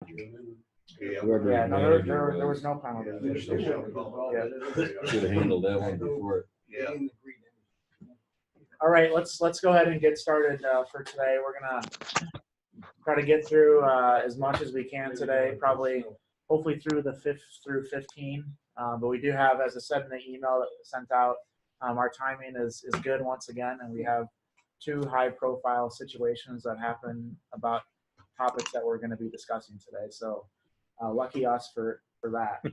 Yeah, Yeah, no, there was no penalty. Yeah. Should have handled that one before. Yeah. All right, let's go ahead and get started for today. We're gonna try to get through as much as we can today, probably hopefully through the 5th through 15. But we do have, as I said in the email that was sent out, our timing is good once again, and we have 2 high-profile situations that happen about topics that we're going to be discussing today. So lucky us for that,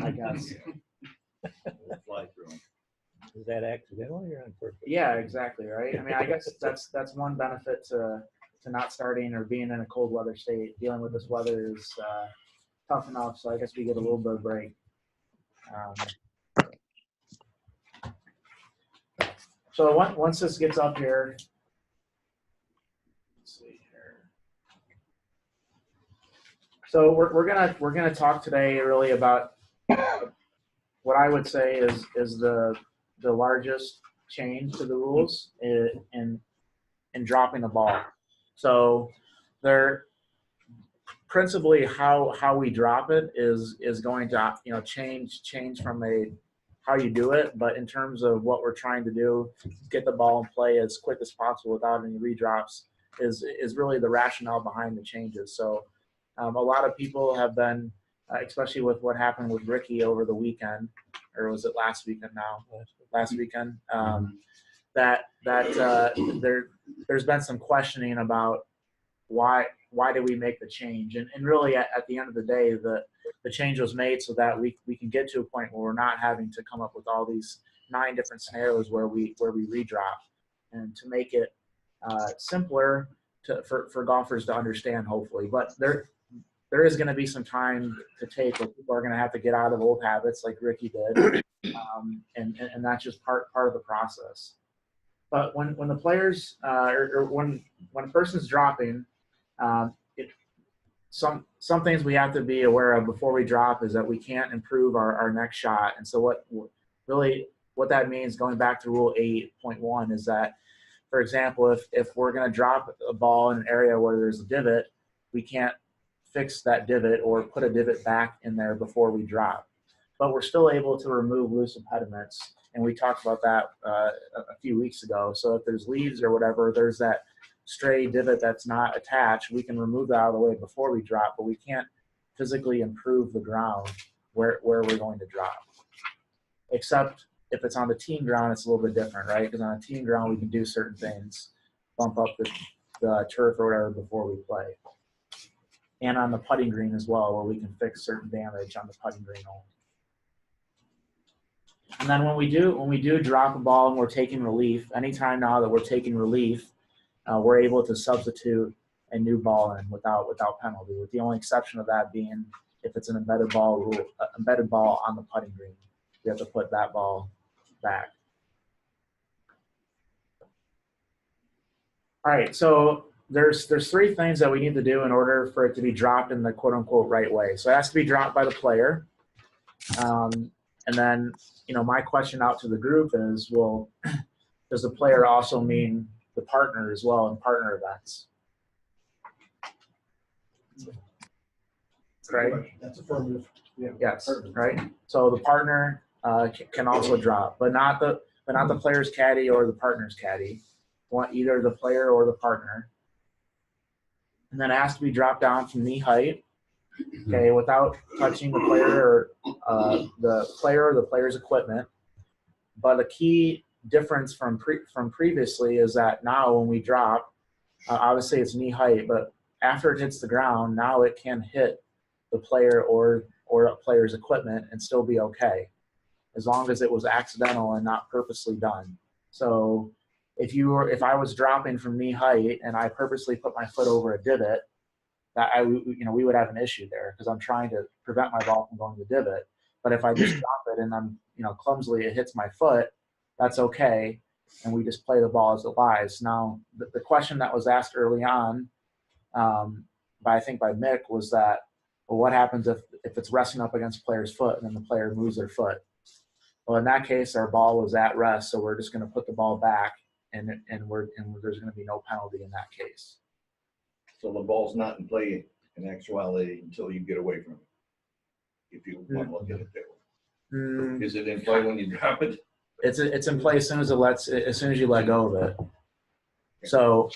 I guess. Is that accidental or on purpose? Yeah, exactly, right? I mean, I guess that's one benefit to not starting or being in a cold weather state. Dealing with this weather is tough enough, so I guess we get a little bit of break. So once this gets up here, let's see here. So we're gonna talk today really about what I would say is the largest change to the rules in dropping the ball. So they're principally how we drop it is going to change from how you do it, but in terms of what we're trying to do, get the ball in play as quick as possible without any redrops is really the rationale behind the changes. So a lot of people have been, especially with what happened with Ricky over the weekend, or was it last weekend now? Last weekend, there's been some questioning about why did we make the change, and really at the end of the day, the change was made so that we can get to a point where we're not having to come up with all these 9 different scenarios where we redrop, and to make it simpler for golfers to understand, hopefully. But there is going to be some time to take where people are going to have to get out of old habits like Ricky did, and that's just part of the process. But when the players or when a person's dropping, some things we have to be aware of before we drop is that we can't improve our next shot. And so what that means, going back to Rule 8.1, is that, for example, if we're going to drop a ball in an area where there's a divot, we can't fix that divot or put a divot back in there before we drop. But we're still able to remove loose impediments, and we talked about that a few weeks ago. So if there's leaves or whatever, there's that stray divot that's not attached, we can remove that out of the way before we drop, but we can't physically improve the ground where we're going to drop. Except if it's on the team ground, it's a little bit different, right? Because on a team ground, we can do certain things, bump up the turf or whatever before we play. And on the putting green as well, where we can fix certain damage on the putting green only. And then when we do drop a ball and we're taking relief, anytime now that we're taking relief, we're able to substitute a new ball in without penalty, with the only exception of that being if it's an embedded ball on the putting green. You have to put that ball back. All right, so there's 3 things that we need to do in order for it to be dropped in the quote-unquote right way. So it has to be dropped by the player. And then, my question out to the group is, well, does the player also mean the partner as well in partner events? Right? That's affirmative. Yeah. Yes, right? So the partner can also drop, but not the player's caddy or the partner's caddy. Want either the player or the partner. And then it has to be dropped down from knee height, okay, without touching the player or the player's equipment. But a key difference from previously is that now when we drop, obviously it's knee height, but after it hits the ground, now it can hit the player or a player's equipment and still be okay, as long as it was accidental and not purposely done. So if I was dropping from knee height and I purposely put my foot over a divot, that we would have an issue there, because I'm trying to prevent my ball from going to the divot. But if I just drop it and I'm clumsily it hits my foot, that's okay, and we just play the ball as it lies. Now the question that was asked early on, I think by Mick, was that, well, what happens if it's resting up against the player's foot and then the player moves their foot? Well, in that case, our ball was at rest, so we're just going to put the ball back, and there's going to be no penalty in that case. So the ball's not in play in actuality until you get away from it. If you want to look at it that way. Is it in play when you drop it? It's in play as soon as you let go of it. So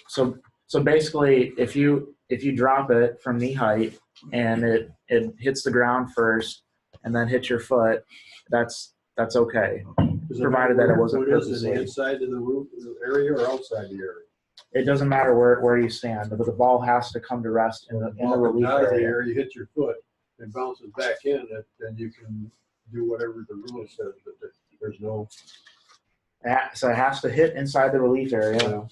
basically, if you drop it from knee height and it hits the ground first and then hits your foot, that's okay, provided that it wasn't purposely. Inside of the roof area or outside the area? It doesn't matter where you stand, but the ball has to come to rest in the relief Out of the area. area, you hit your foot and bounces back in, then you can do whatever the rule says, but there's no. So it has to hit inside the relief area,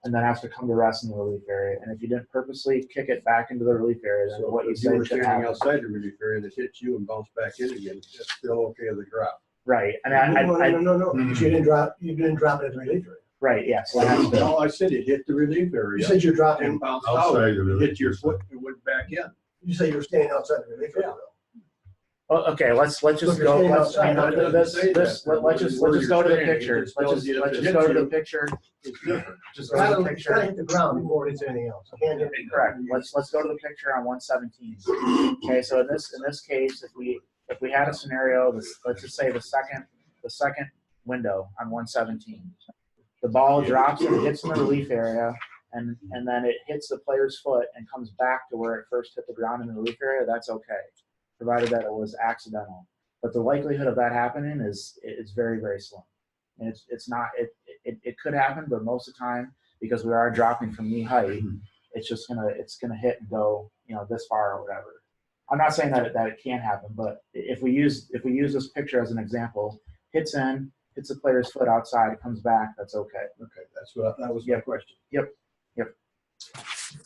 and then has to come to rest in the relief area. And if you didn't purposely kick it back into the relief area, then So what you if you say were should standing happen. outside the relief area and it hits you and bounce back in again, it's still okay as a drop. Right. And No. You didn't drop it at the relief area. right, yeah. So it has to, No, I said it hit the relief area. You said you're dropping. And bounced Outside out, the you relief hit your area. foot and went back in. You say you were standing outside the relief area. oh, okay, let's just Look, go. you're Let's standing outside. let's just go to the You're picture. standing. Let's It just still go to hits the you. picture. It's different. Just It's go to the gotta picture. hit the ground before it's anything else. You can't hit. Correct. Let's go to the picture on 117. Okay, so in this case, if we had a scenario, let's just say the second window on 117, the ball drops and hits in the relief area, and then it hits the player's foot and comes back to where it first hit the ground in the relief area. That's okay, provided that it was accidental. But the likelihood of that happening is very, very slim. And it's not it could happen, but most of the time, because we are dropping from knee height, it's gonna hit and go, this far or whatever. I'm not saying that it can't happen, but if we use this picture as an example, hits the player's foot outside, it comes back, that's okay. Okay, that was my question.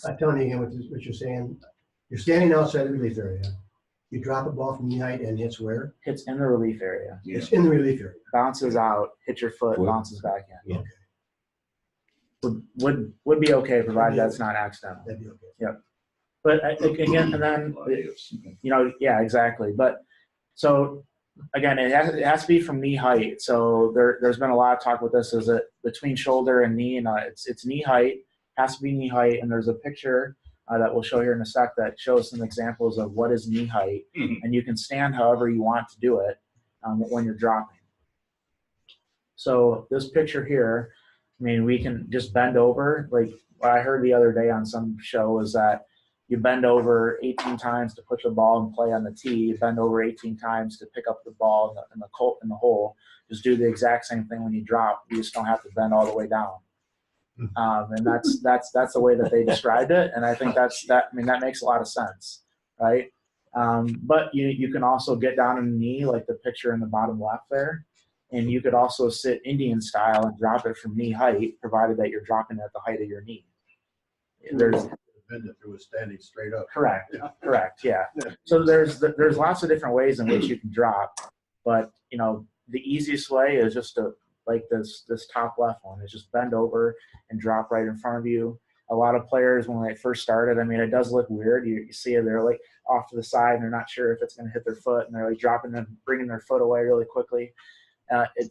I'm telling you again what you're saying. You're standing outside the relief area. You drop a ball from knee height and it's where? Hits in the relief area, It's in the relief area. bounces out, hits your foot, Would- bounces back in. Yeah. Would be okay, provided that's not accidental. That'd be okay. But again, and then yeah, exactly. But so again, it has to be from knee height. So there's been a lot of talk with this. Is it between shoulder and knee? And it's knee height. Has to be knee height. And there's a picture that we'll show here in a sec that shows some examples of what is knee height, and you can stand however you want to do it when you're dropping. So this picture here, I mean, we can just bend over. Like what I heard the other day on some show is that you bend over 18 times to put the ball in play on the tee. You bend over 18 times to pick up the ball in the hole. Just do the exact same thing when you drop. You just don't have to bend all the way down. And that's the way that they described it. And I think that makes a lot of sense, right? But you can also get down on the knee, like the picture in the bottom left there. And you could also sit Indian style and drop it from knee height, provided that you're dropping at the height of your knee. There's If it was standing straight up. correct, yeah. So there's lots of different ways in which you can drop, but the easiest way is just to, like this top left one, is just bend over and drop right in front of you. A lot of players, when they first started, I mean, it does look weird. You see it, they're like off to the side and they're not sure if it's going to hit their foot, and they're like dropping and bringing their foot away really quickly.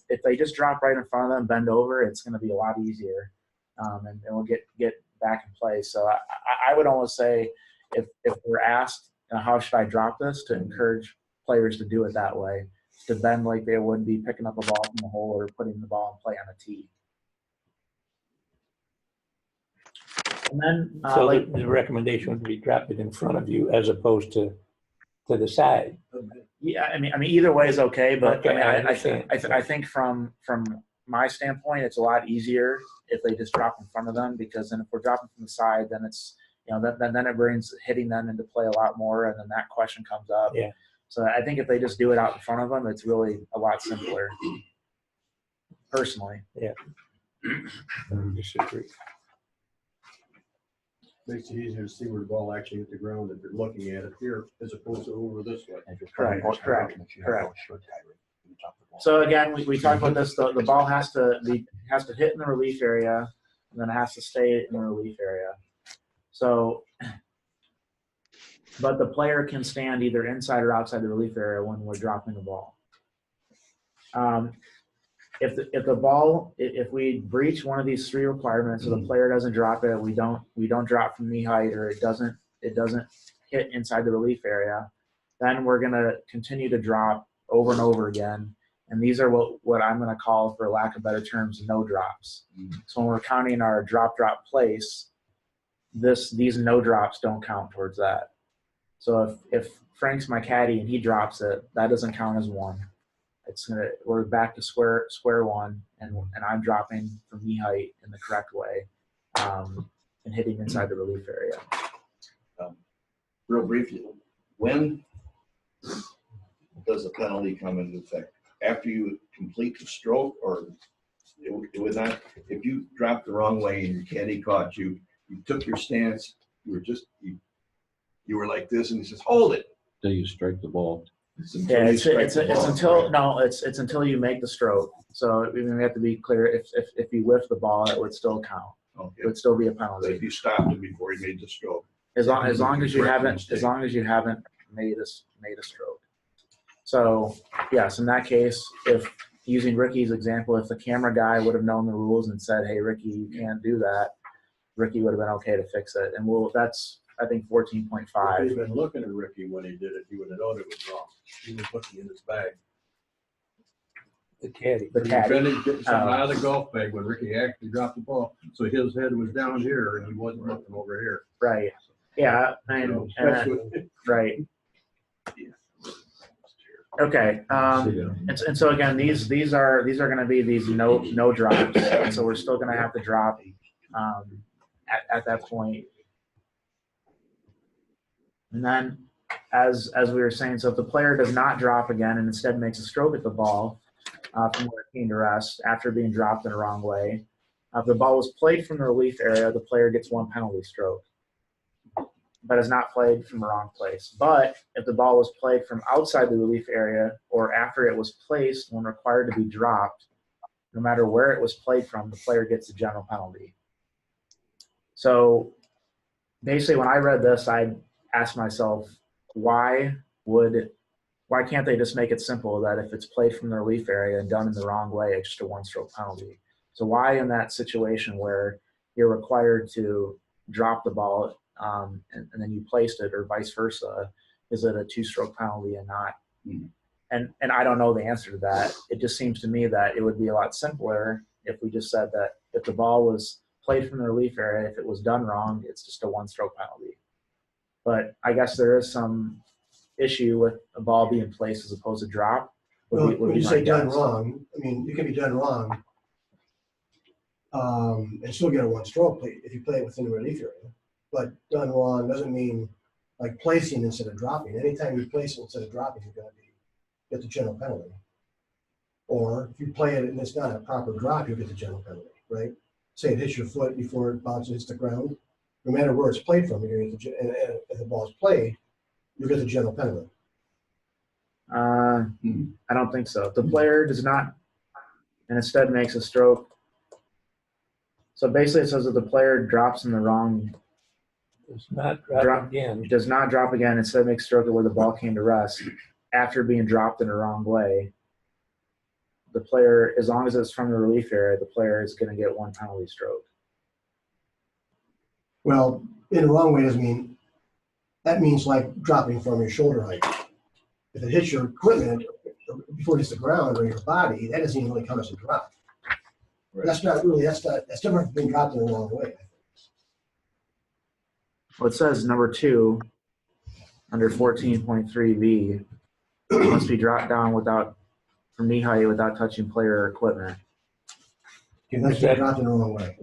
If they just drop right in front of them, bend over, it's going to be a lot easier, and we'll get back in play. So I would almost say, if we're asked, how should I drop this, to encourage players to do it that way, to bend like they would be picking up a ball from the hole or putting the ball in play on a tee. And then, So the recommendation would be drop it in front of you as opposed to the side. yeah, I mean, either way is okay, but Okay, I I understand. think from my standpoint, it's a lot easier if they just drop in front of them, because then if we're dropping from the side, then it's then it brings hitting them into play a lot more, and then that question comes up. Yeah. So I think if they just do it out in front of them, it's really a lot simpler. Personally. Disagree. Makes it easier to see where the ball actually hit the ground if you're looking at it here as opposed to over this way. Correct. So again, we talked about this. The ball has to hit in the relief area, and then it has to stay in the relief area. So, but the player can stand either inside or outside the relief area when we're dropping the ball. If we breach one of these three requirements, so the player doesn't drop it, we don't drop from knee height, or it doesn't hit inside the relief area, then we're going to continue to drop over and over again. And these are what I'm going to call, for lack of better terms, no drops. So when we're counting our drop place, these no drops don't count towards that. So if Frank's my caddy and he drops it, that doesn't count as one. We're back to square one, and I'm dropping from knee height in the correct way, and hitting inside the relief area. Real briefly, when does the penalty come into effect? After you complete the stroke, or it would not? If you dropped the wrong way and your caddy caught you, you took your stance, you were like this, and he says, "Hold it." Till you strike the ball. Yeah, it's until you make the stroke. So we have to be clear. If you whiff the ball, it would still count. Okay. It would still be a But penalty. if you stopped him before he made the stroke, As long as you haven't made a stroke. So yes, in that case, if using Ricky's example, if the camera guy would have known the rules and said, "Hey, Ricky, you can't do that," Ricky would have been okay to fix it. And that's, I think, If 14.5. he'd been looking at Ricky when he did it, he would have known it was wrong. He was looking in his bag. The caddy. The caddy. Benny's getting something out of the golf bag when Ricky actually dropped the ball. So his head was down here and he wasn't looking over here. Right. Yeah. So that's what- Right. Okay. And so again, these are going to be these no drops, and so we're still going to have to drop at that point. And then, as we were saying, so if the player does not drop again and instead makes a stroke at the ball from where it came to rest after being dropped in the wrong way, if the ball was played from the relief area, the player gets one penalty stroke, but is not played from the wrong place. But if the ball was played from outside the relief area or after it was placed when required to be dropped, no matter where it was played from, the player gets a general penalty. So basically, when I read this, I asked myself, why can't they just make it simple that if it's played from the relief area and done in the wrong way, it's just a one-stroke penalty? So why in that situation where you're required to drop the ball and then you placed it, or vice versa, is it a two-stroke penalty and not? And I don't know the answer to that. It just seems to me that it would be a lot simpler if we just said that if the ball was played from the relief area, if it was done wrong, it's just a one-stroke penalty. But I guess there is some issue with a ball being placed as opposed to drop. Well, when you say done guess. wrong, I mean, you can be done wrong and still get a one stroke if you play it within the relief area. But done wrong doesn't mean like placing instead of dropping. Anytime you place it instead of dropping, you're going to get the general penalty. Or if you play it and it's not a proper drop, you'll get the general penalty, right? Say it hits your foot before it bounces, hits the ground. No matter where it's played from, you're going to get and if the ball is played, you'll get the general penalty. I don't think so. If the player does not and instead makes a stroke. So basically it says that the player drops in the wrong. Does not drop again. Does not drop again, instead makes a stroke where the ball came to rest after being dropped in the wrong way. The player, as long as it's from the relief area, the player is going to get one penalty stroke. Well, in the wrong way doesn't mean, that means like dropping from your shoulder height. If it hits your equipment before it hits the ground or your body, that doesn't even really count as a drop. Right. That's different from being dropped in the wrong way. Well, it says number 2 under 14.3b must be dropped down from knee height without touching player or equipment. Okay, that's being dropped in the wrong way.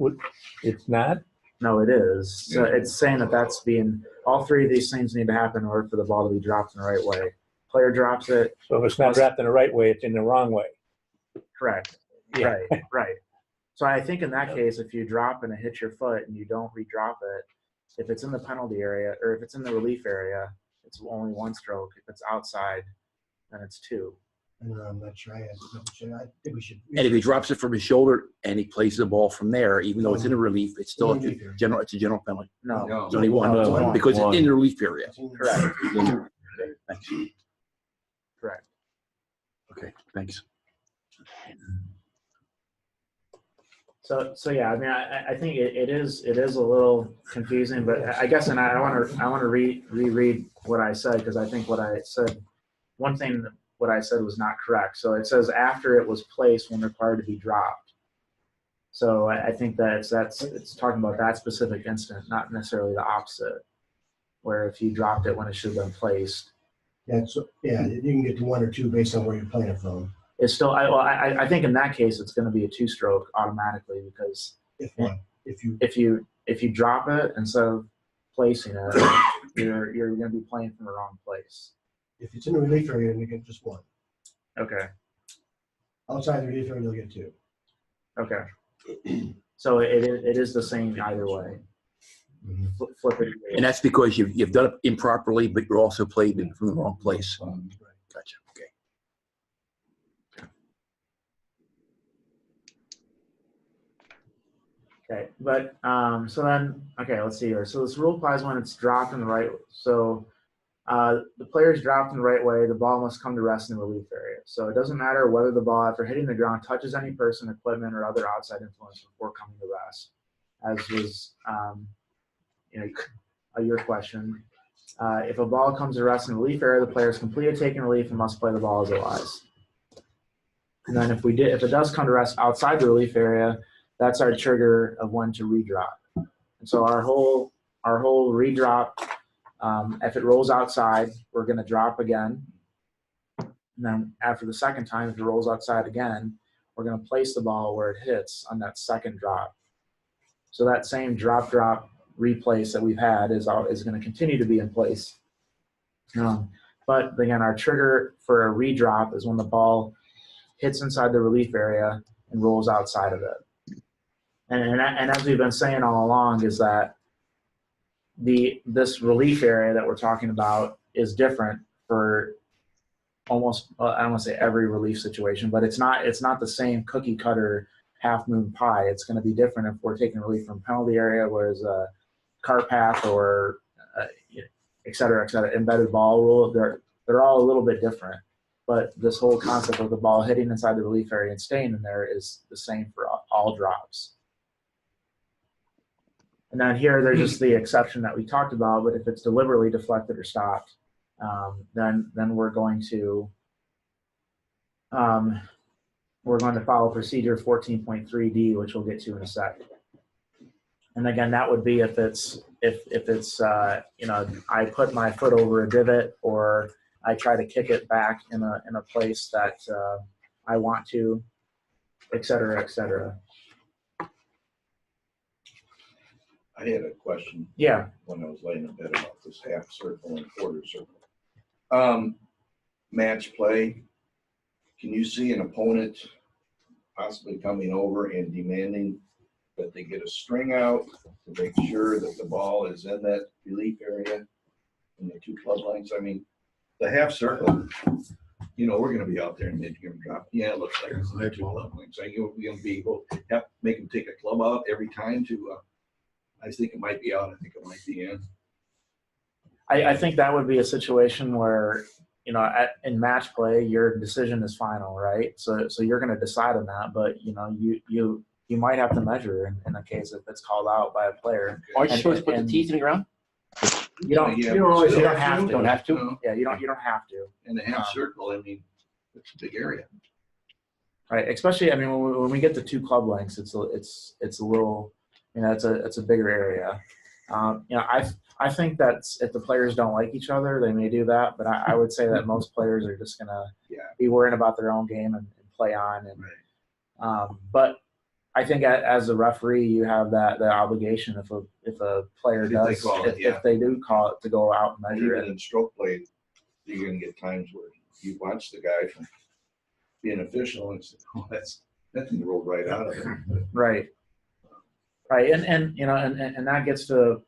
It's not? No, it is. So it's saying that that's being, all three of these things need to happen in order for the ball to be dropped in the right way. Player drops it. So if it's not dropped in the right way, it's in the wrong way. Correct. Yeah. Right. So I think in that case, if you drop and it hits your foot and you don't re-drop it, if it's in the penalty area or if it's in the relief area, it's only one stroke. If it's outside, then it's 2. And I'm not sure. I think we should. And if he drops it from his shoulder and he places the ball from there, even though it's in a relief, it's still a general. It's a general penalty. No. It's only one, No, one. because it's in the relief area. Correct. Thanks. Correct. Okay, thanks. So So yeah, I mean, I think it is a little confusing, but I guess, and I want to reread what I said, because I think what I said, one thing that what I said was not correct. So it says after it was placed when required to be dropped. So I think that it's talking about that specific instant, not necessarily the opposite, where if you dropped it when it should have been placed. Yeah, so, yeah, you can get to 1 or 2 based on where you're playing it from. It's still, I think in that case it's going to be a 2-stroke automatically, because If what? If you, if you drop it instead of placing it, you're going to be playing from the wrong place. if it's in the relief area, then you get just 1. Okay. Outside the relief area, you'll get 2. Okay. So it is the same either way. Flip it. And that's because you've done it improperly, but you're also played it from the wrong place. Gotcha. Okay. Okay, but so then, okay, let's see here. So this rule applies when it's dropped in the right. So the player is dropped in the right way. The ball must come to rest in the relief area. So it doesn't matter whether the ball, after hitting the ground, touches any person, equipment, or other outside influence before coming to rest. As was, your question. If a ball comes to rest in the relief area, the player has completed taking relief and must play the ball as it lies. And then if it does come to rest outside the relief area, that's our trigger of when to redrop. And so our whole redrop, if it rolls outside, we're going to drop again. And then after the second time, if it rolls outside again, we're going to place the ball where it hits on that second drop. So that same drop, replace that we've had is going to continue to be in place. But again, our trigger for a redrop is when the ball hits inside the relief area and rolls outside of it. And as we've been saying all along, is that this relief area that we're talking about is different for almost, I don't want to say every relief situation, but it's not the same cookie cutter half moon pie. It's going to be different if we're taking relief from penalty area, whereas a cart path or et cetera, embedded ball rule, they're all a little bit different. But this whole concept of the ball hitting inside the relief area and staying in there is the same for all drops. And then here, there's just the exception that we talked about, but if it's deliberately deflected or stopped, then we're going to follow procedure 14.3D, which we'll get to in a sec. And again, that would be if it's I put my foot over a divot, or I try to kick it back in a place that I want to, et cetera, et cetera. I had a question. Yeah. When I was laying in bed about this half circle and quarter circle. Match play. Can you see an opponent possibly coming over and demanding that they get a string out to make sure that the ball is in that relief area in the 2 club lengths? I mean, the half circle, we're going to be out there and make them drop. Yeah, it looks like it's in the 2 club lengths. So you're going to be able to make them take a club out every time to. I think it might be out. I think it might be in. I think that would be a situation where, in match play, your decision is final, right? So you're going to decide on that, but you might have to measure in a case if it's called out by a player. Aren't you supposed to put the teeth in the ground? You don't. Yeah, you don't always. You don't have to. Don't have to. No. Yeah, you don't have to. In the half circle, I mean, it's a big area. Right. Especially, I mean, when we get to 2 club lengths, it's a little. It's a bigger area. I think that if the players don't like each other, they may do that. But I would say that most players are just gonna be worrying about their own game and play on. And but I think as a referee, you have that obligation if a player does if they do call it to go out and measure it. In stroke play, you're gonna get times where you watch the guy from being official and say, "Oh, that thing rolled right out of it." Right. Right, and that gets to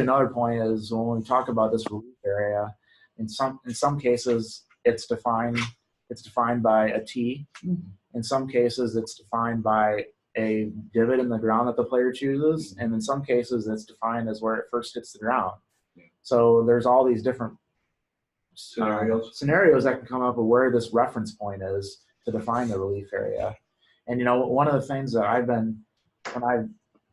another point is when we talk about this relief area. In some cases, it's defined by a T. In some cases, it's defined by a divot in the ground that the player chooses, and in some cases, it's defined as where it first hits the ground. So there's all these different scenarios that can come up of where this reference point is to define the relief area. And one of the things that when I've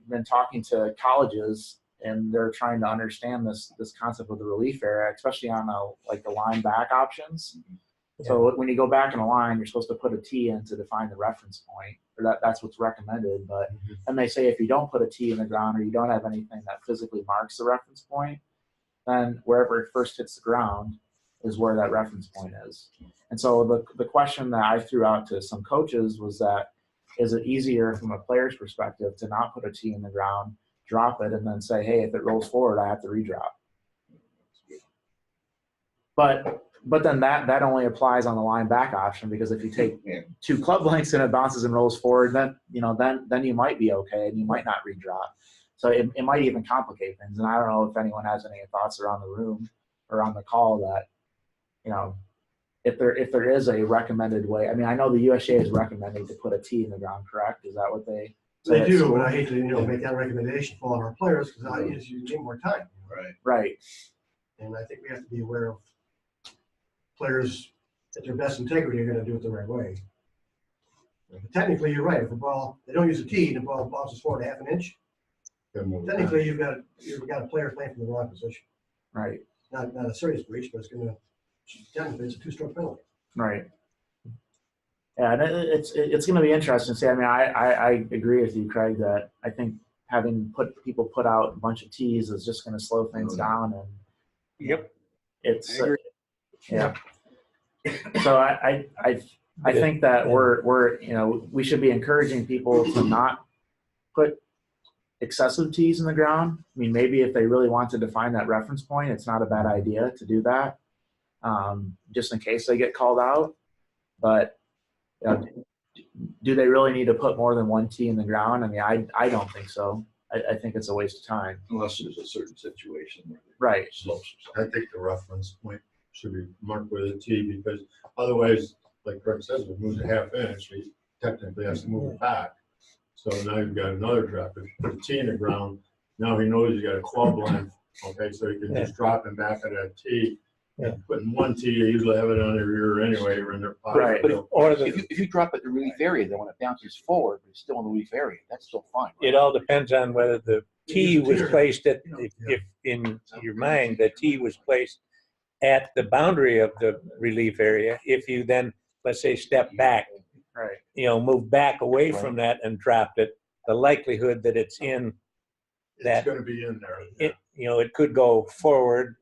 been talking to colleges and they're trying to understand this concept of the relief area, especially on the line back options. So when you go back in a line, you're supposed to put a T in to define the reference point, or that's what's recommended. But and they say if you don't put a T in the ground or you don't have anything that physically marks the reference point, then wherever it first hits the ground is where that reference point is. And so the question that I threw out to some coaches was that, is it easier from a player's perspective to not put a T in the ground, drop it, and then say, hey, if it rolls forward, I have to redrop? But then that only applies on the line back option, because if you take 2 club lengths and it bounces and rolls forward, then then you might be okay and you might not redrop. So it might even complicate things. And I don't know if anyone has any thoughts around the room or on the call that, if there is a recommended way. I mean, I know the USGA is recommending to put a T in the ground, correct? Is that what they say? They do, but I hate to make that recommendation for all of our players, because you need more time. Right. And I think we have to be aware of players at their best integrity are going to do it the right way. But technically, you're right. If the ball, they don't use a tee, the ball bounces forward 1/2 inch. Technically, you've got a player playing from the wrong position. Right. Not a serious breach, but it's going to technically it's a 2-stroke penalty. Right. Yeah, and it's going to be interesting to see. I mean, I agree with you, Craig, that I think having people put out a bunch of tees is just going to slow things down. And Yep. It's yeah. So I think that we should be encouraging people to not put excessive tees in the ground. I mean, maybe if they really want to define that reference point, it's not a bad idea to do that, just in case they get called out. But do they really need to put more than 1 tee in the ground? I mean, I don't think so. I think it's a waste of time. Unless there's a certain situation where Right. slopes or I something. think the reference point should be marked with a T, because otherwise, like Craig says, if it moves 1/2 inch, he technically has to move it back. So now you've got another drop. If you put a T in the ground, now he knows he's got a club length, okay, so he can just drop him back at that T. Yeah. Putting 1 T, they usually have it on their rear anyway, or in their pocket. Right. But Or if you drop it in the relief area, then when it bounces forward, it's still in the relief area. That's still fine. Right? it all depends on whether the tee was placed at, if in your mind, the tee was placed at the boundary of the relief area. If you then, let's say, step back, Right. move back away from that and dropped it, the likelihood that it's in It's that, gonna be in there. it could go forward.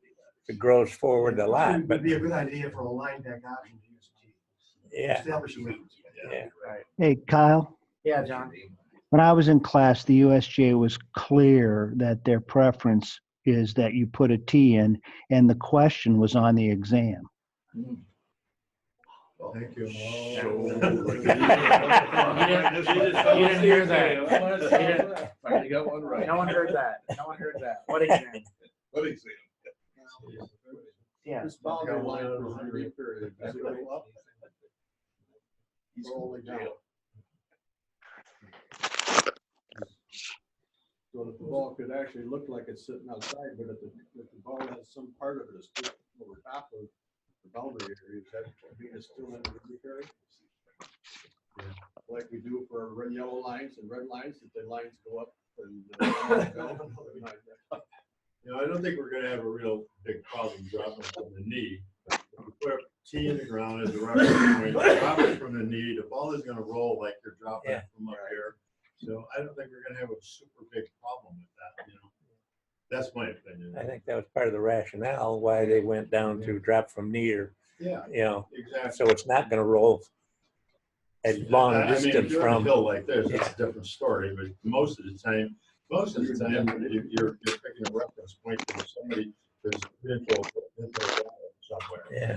It grows forward a lot, It but would be a good idea for a line back option to use a tee. yeah, Establish a limit. yeah. Right. Hey, Kyle, Yeah, John. when I was in class, the USGA was clear that their preference is that you put a T in, and the question was on the exam. Thank you. You didn't hear that. Finally got one right. No one heard that. No one heard that. What exam? What exam? Yeah. This boundary line for the relief period, does it go up? He's Rolling going to down. jail. So that the ball could actually look like it's sitting outside, but if the ball has some part of it is still over top of the boundary area, does that mean it's still in the relief area? Like we do for red, yellow lines and red lines, if the lines go up and. I don't think we're gonna have a real big problem dropping from the knee. If you put a T in the ground as a reference point, drop it from the knee, the ball is gonna roll like you're dropping it from up here. So I don't think we're gonna have a super big problem with that, That's my opinion. I think that was part of the rationale why they went down to drop from knee, or, Yeah, exactly. so it's not going to roll a long I mean, if distance you're on a from. hill like this, it's a different story, but most of the time, you're picking a reference point for somebody that's into somewhere. Yeah.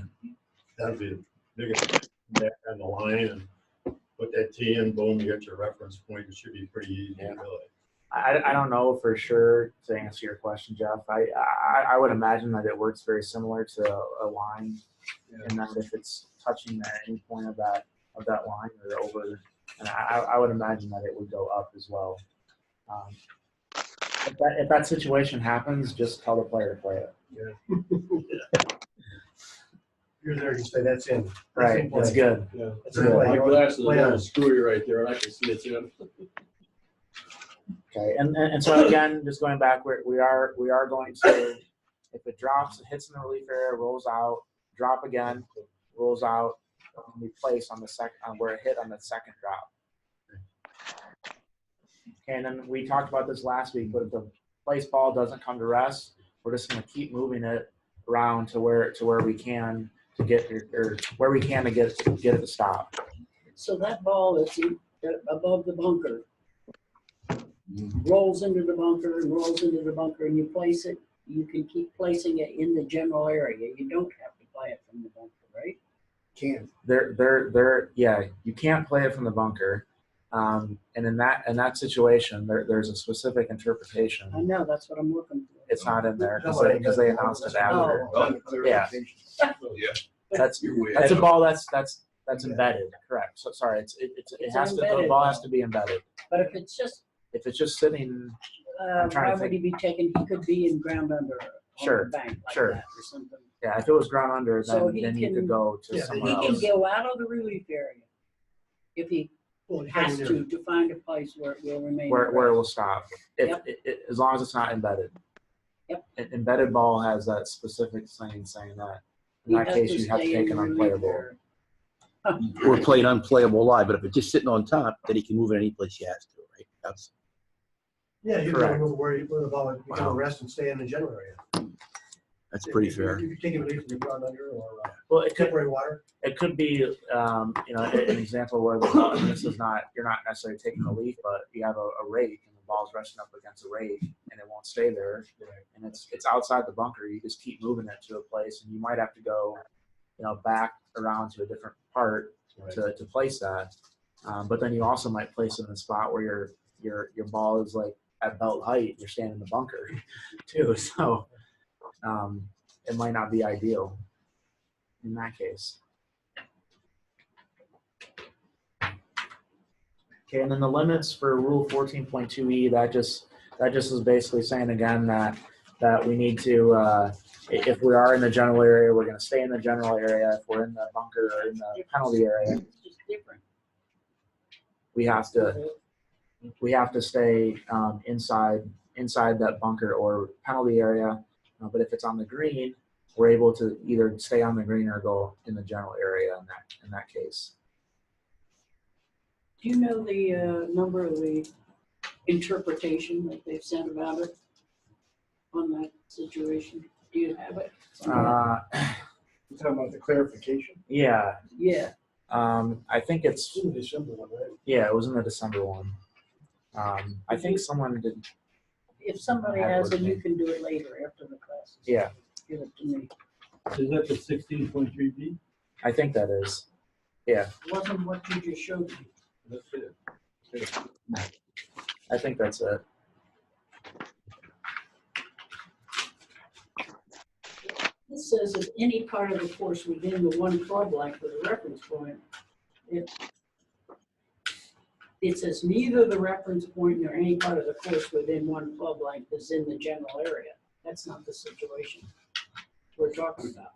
That'd be the biggest back on the line, and put that T in, boom, you get your reference point. It should be pretty easy, really. I don't know for sure to answer your question, Jeff. I would imagine that it works very similar to a line, and that if it's touching at any point of that line or over, and I would imagine that it would go up as well. If that situation happens, just tell the player to play it. You're there, you say that's in. Right, it's good. Yeah. That's in play. My glasses are a Play on. little screwy right there, and I can see it's in. Okay, and so again, just going back, we are going to, if it drops, it hits in the relief area, rolls out, drop again, rolls out, and we place on the second, where it hit on the second drop. Okay, and then we talked about this last week, but if the place ball doesn't come to rest, we're just going to keep moving it around to where we can to get or where we can to get it to stop. So that ball that's above the bunker rolls into the bunker and rolls into the bunker, and you place it. You can keep placing it in the general area. You don't have to play it from the bunker, right? Yeah, you can't play it from the bunker. And in that situation, there's a specific interpretation. I know, that's what I'm looking for. It's not in there because they announced it after. Yeah. That's a ball that's embedded. Correct. So sorry, it has to, the ball has to be embedded. But if it's just sitting, why would he be taken? He could be in ground under Sure, on the bank like sure. that or something. yeah, if it was ground under, So then you could go to yeah, somewhere He can else. go out of the relief area if he Well, has to find a place where it will remain. Where it will stop, Yep. as long as it's not embedded. Yep. An embedded ball has that specific saying that. In He that has case, to you have to stay take in an the relief unplayable. area. Or play it unplayable live, but if it's just sitting on top, then he can move it any place he has to, right? That's Yeah, you Correct. don't know where the ball, you can Wow. rest and stay in the general area. pretty If fair. you're taking relief from the ground under or Well, it could temporary water. be an example where the ball, and this is not, you're not necessarily taking a leaf, but you have a rake and the ball's resting up against a rake and it won't stay there, and it's outside the bunker. You just keep moving it to a place, and you might have to go back around to a different part to place that. But then you also might place it in a spot where your ball is like at belt height. You're standing in the bunker too, so it might not be ideal in that case. Okay, and then the limits for Rule 14.2e, that just is basically saying again that we need to, if we are in the general area, we're going to stay in the general area. If we're in the bunker or in the penalty area, It's just different. we have to stay inside that bunker or penalty area. But if it's on the green, we're able to either stay on the green or go in the general area in that case. Do you know the number of the interpretation that they've sent about it on that situation? Do you have it? You're talking about the clarification? Yeah. Yeah. I think it's, It's in the December one, right? yeah, it was in the December one. I think someone did, If somebody has it, you can do it later after the class. yeah, Give it to me. Is that the 16.3B? I think that is. Yeah, Wasn't what you just showed me. That's it. I think that's it. This says if any part of the course within the one club length of the reference point, it says neither the reference point nor any part of the course within one club length is in the general area. That's not the situation we're talking about.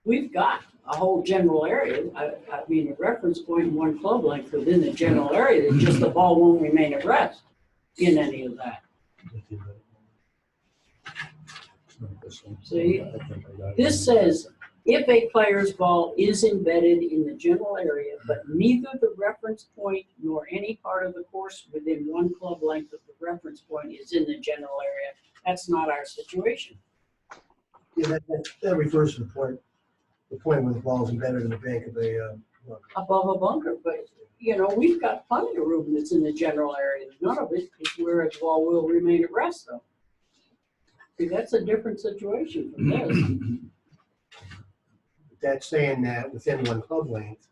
We've got a whole general area. I mean, a reference point and one club length within the general area, it's just the ball won't remain at rest in any of that. See, this says, if a player's ball is embedded in the general area, but neither the reference point nor any part of the course within one club length of the reference point is in the general area, that's not our situation. Yeah, that refers to the point where the ball is embedded in the bank of a, Above a bunker, but, we've got plenty of room that's in the general area. None of it is where the ball will remain at rest, though. See, that's a different situation from this. that's saying that within one club length,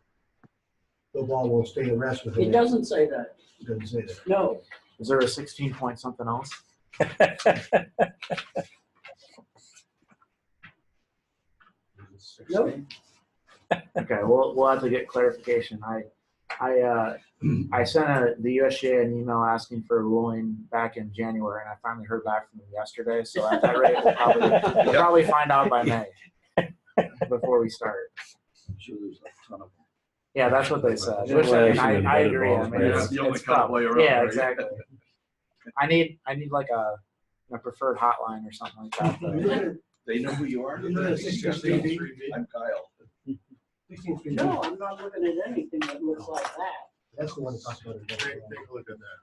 the ball won't stay at rest within It it. doesn't say that. It doesn't say that. No. Is there a 16 point something else? Nope. Okay, we'll have to get clarification. I sent the USGA an email asking for a ruling back in January, and I finally heard back from them yesterday. So at that rate, we'll probably find out by May. before we start. I'm sure there's a ton of them. Yeah, that's what they said. Yeah, Which, well, and some I embedded agree. I balls, mean, but it's, that's the only it's kind of tough. way around, Yeah, right? exactly. I need like a preferred hotline or something like that. But They know who you are? You know that 63B? I'm Kyle. 16 No, I'm not looking at anything that looks like that. That's the one that talks about it. Take a look at that.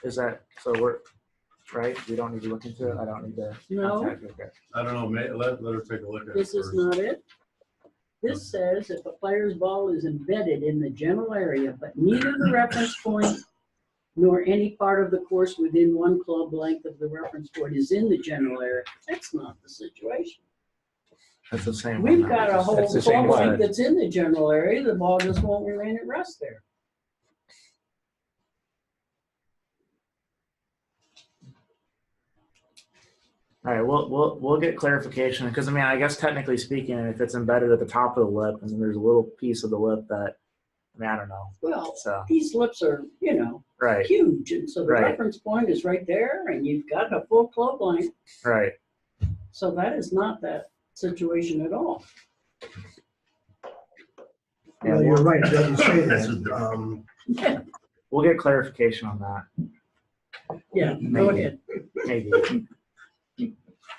is that so? We're right. We don't need to look into it. I don't need to. No. contact. Okay. I don't know, let her take a look at it This is first. not it. This says if a player's ball is embedded in the general area, but neither the reference point nor any part of the course within one club length of the reference point is in the general area, that's not the situation. That's the same. We've one. got a whole That's the same club one. length that's in the general area, the ball just won't remain at rest there. All right, we'll get clarification because I mean I guess technically speaking, if it's embedded at the top of the lip and there's a little piece of the lip that I mean I don't know. Well, So these lips are, right, huge, and so the Right. reference point is right there, and you've got a full club length, right. so that is not that situation at all. Yeah, Well, you're we'll, right, it doesn't say that. we'll get clarification on that. Yeah, go Maybe. ahead. Maybe.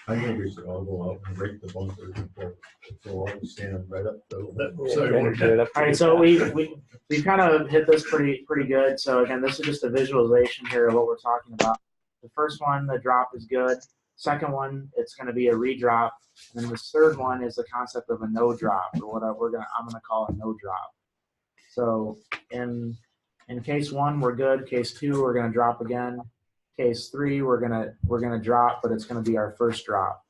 I think we should all go out and break the bunkers before, so I'll stand right up to the. Yeah, So better get it up to All right, the so top. we kind of hit this pretty good. So again, this is just a visualization here of what we're talking about. The first one, the drop is good. Second one, it's going to be a redrop, and then the third one is the concept of a no drop, or what I'm gonna call a no drop. So in case one, we're good. Case two, we're gonna drop again. Case three, we're gonna drop, but it's gonna be our first drop.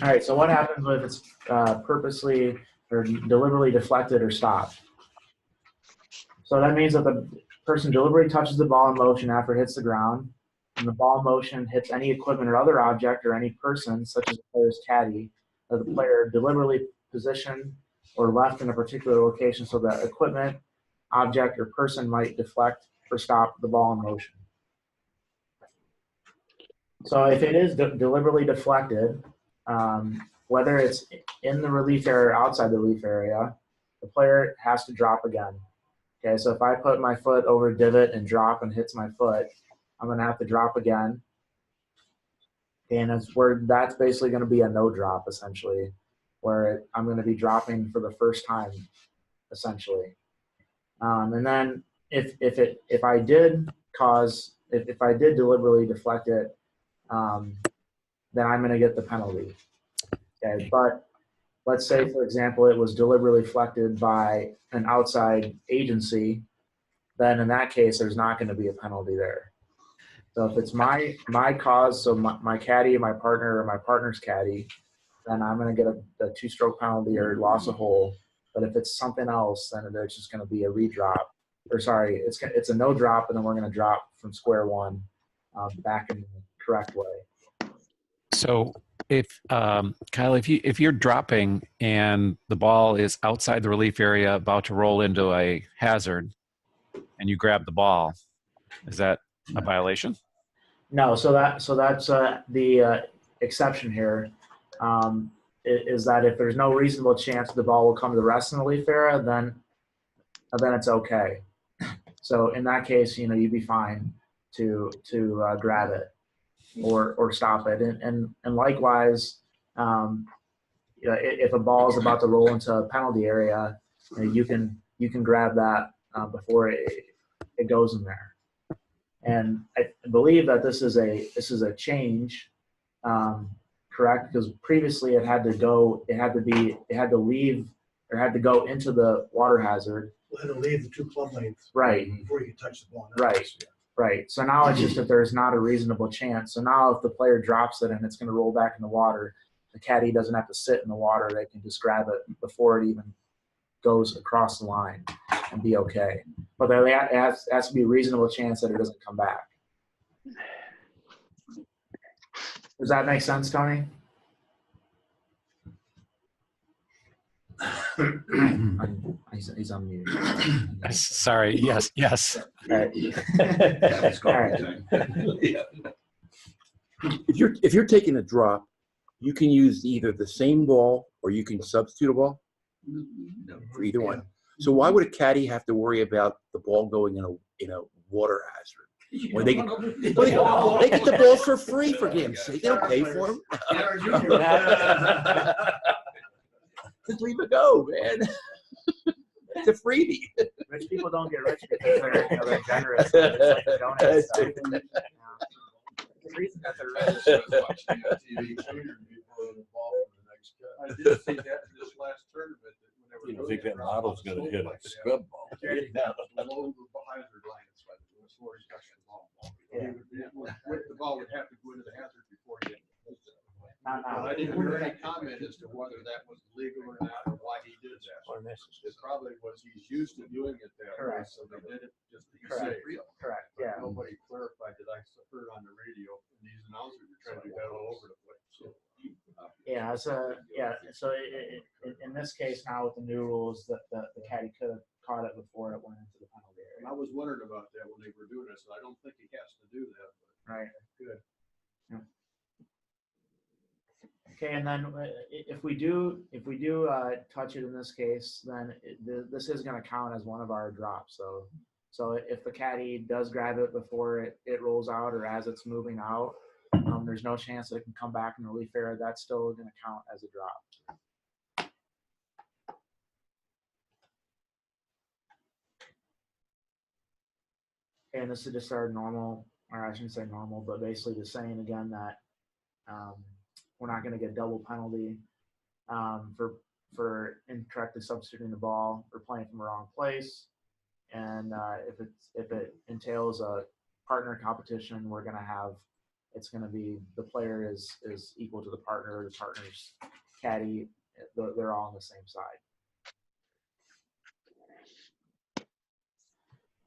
All right, so what happens if it's purposely or deliberately deflected or stopped? So that means that the person deliberately touches the ball in motion after it hits the ground, and the ball in motion hits any equipment or other object or any person, such as the player's caddy, that the player deliberately positioned or left in a particular location so that equipment, object, or person might deflect or stop the ball in motion. So if it is deliberately deflected, whether it's in the relief area or outside the relief area, the player has to drop again. Okay, so if I put my foot over a divot and drop and hits my foot, I'm going to have to drop again. And that's basically going to be a no drop, essentially, where I'm going to be dropping for the first time, essentially. And then if I did deliberately deflect it, then I'm going to get the penalty. Okay, but let's say, for example, it was deliberately deflected by an outside agency, then in that case, there's not going to be a penalty there. So if it's my cause, so my caddy, my partner, or my partner's caddy, then I'm going to get a two-stroke penalty or loss of hole. But if it's something else, then there's just going to be a redrop. Or sorry, it's a no drop, and then we're going to drop from square one back in the correct way. So if Kyle, if you're dropping and the ball is outside the relief area about to roll into a hazard and you grab the ball, is that a violation? No, so that's the exception here. Is that if there's no reasonable chance the ball will come to the rest in the leaf area, then it's okay. So in that case, you'd be fine to grab it or stop it. And likewise, if a ball is about to roll into a penalty area, you can grab that before it goes in there. And I believe that this is a change, correct? Because previously it had to go into the water hazard. We'll have to leave the 2 club lengths. Right. Before you can touch the ball. Right. Right. So now it's just that there's not a reasonable chance. So now if the player drops it and it's going to roll back in the water, the caddy doesn't have to sit in the water. They can just grab it before it even goes across the line and be okay. But there has to be a reasonable chance that it doesn't come back. Does that make sense, Tony? He's on mute. Sorry. Yes. Yes. All right. It's All right. If you're taking a drop, you can use either the same ball or you can substitute a ball for either one. So why would a caddy have to worry about the ball going in a water hazard? When they get the balls for free, for game's sake. They don't pay for them. Just leave it go, man. It's a freebie. Rich people don't get rich because they're generous. They just like to donate stuff. The reason that they're rich. I did see that in this last tournament. You don't think that model's gonna hit a scrub ball? Below the hazard line, it's like, that's where he's touching the ball. The ball would have to go into the hazard before he hit it. Not now. But I didn't hear any comment as to whether that was legal or not, or why he did that. It probably was he's used to doing it that way, Correct. so they did it just to be Correct. safe. Correct. But Yeah. nobody clarified that I heard on the radio, and these announcers were trying to do that all over the place. So, Yeah. So in this case now with the new rules, that the caddy could have caught it before it went into the penalty and area. I was wondering about that when they were doing this, and I don't think he has to do that, but Right. good. Okay, and then if we do touch it in this case, then this is going to count as one of our drops. So if the caddy does grab it before it rolls out or as it's moving out, there's no chance that it can come back in the relief area. That's still going to count as a drop. And this is just our normal, or I shouldn't say normal, but basically just saying again that we're not going to get double penalty for incorrectly substituting the ball or playing from the wrong place. And if it entails a partner competition, we're going to have, it's going to be the player is equal to the partner's caddy. They're all on the same side.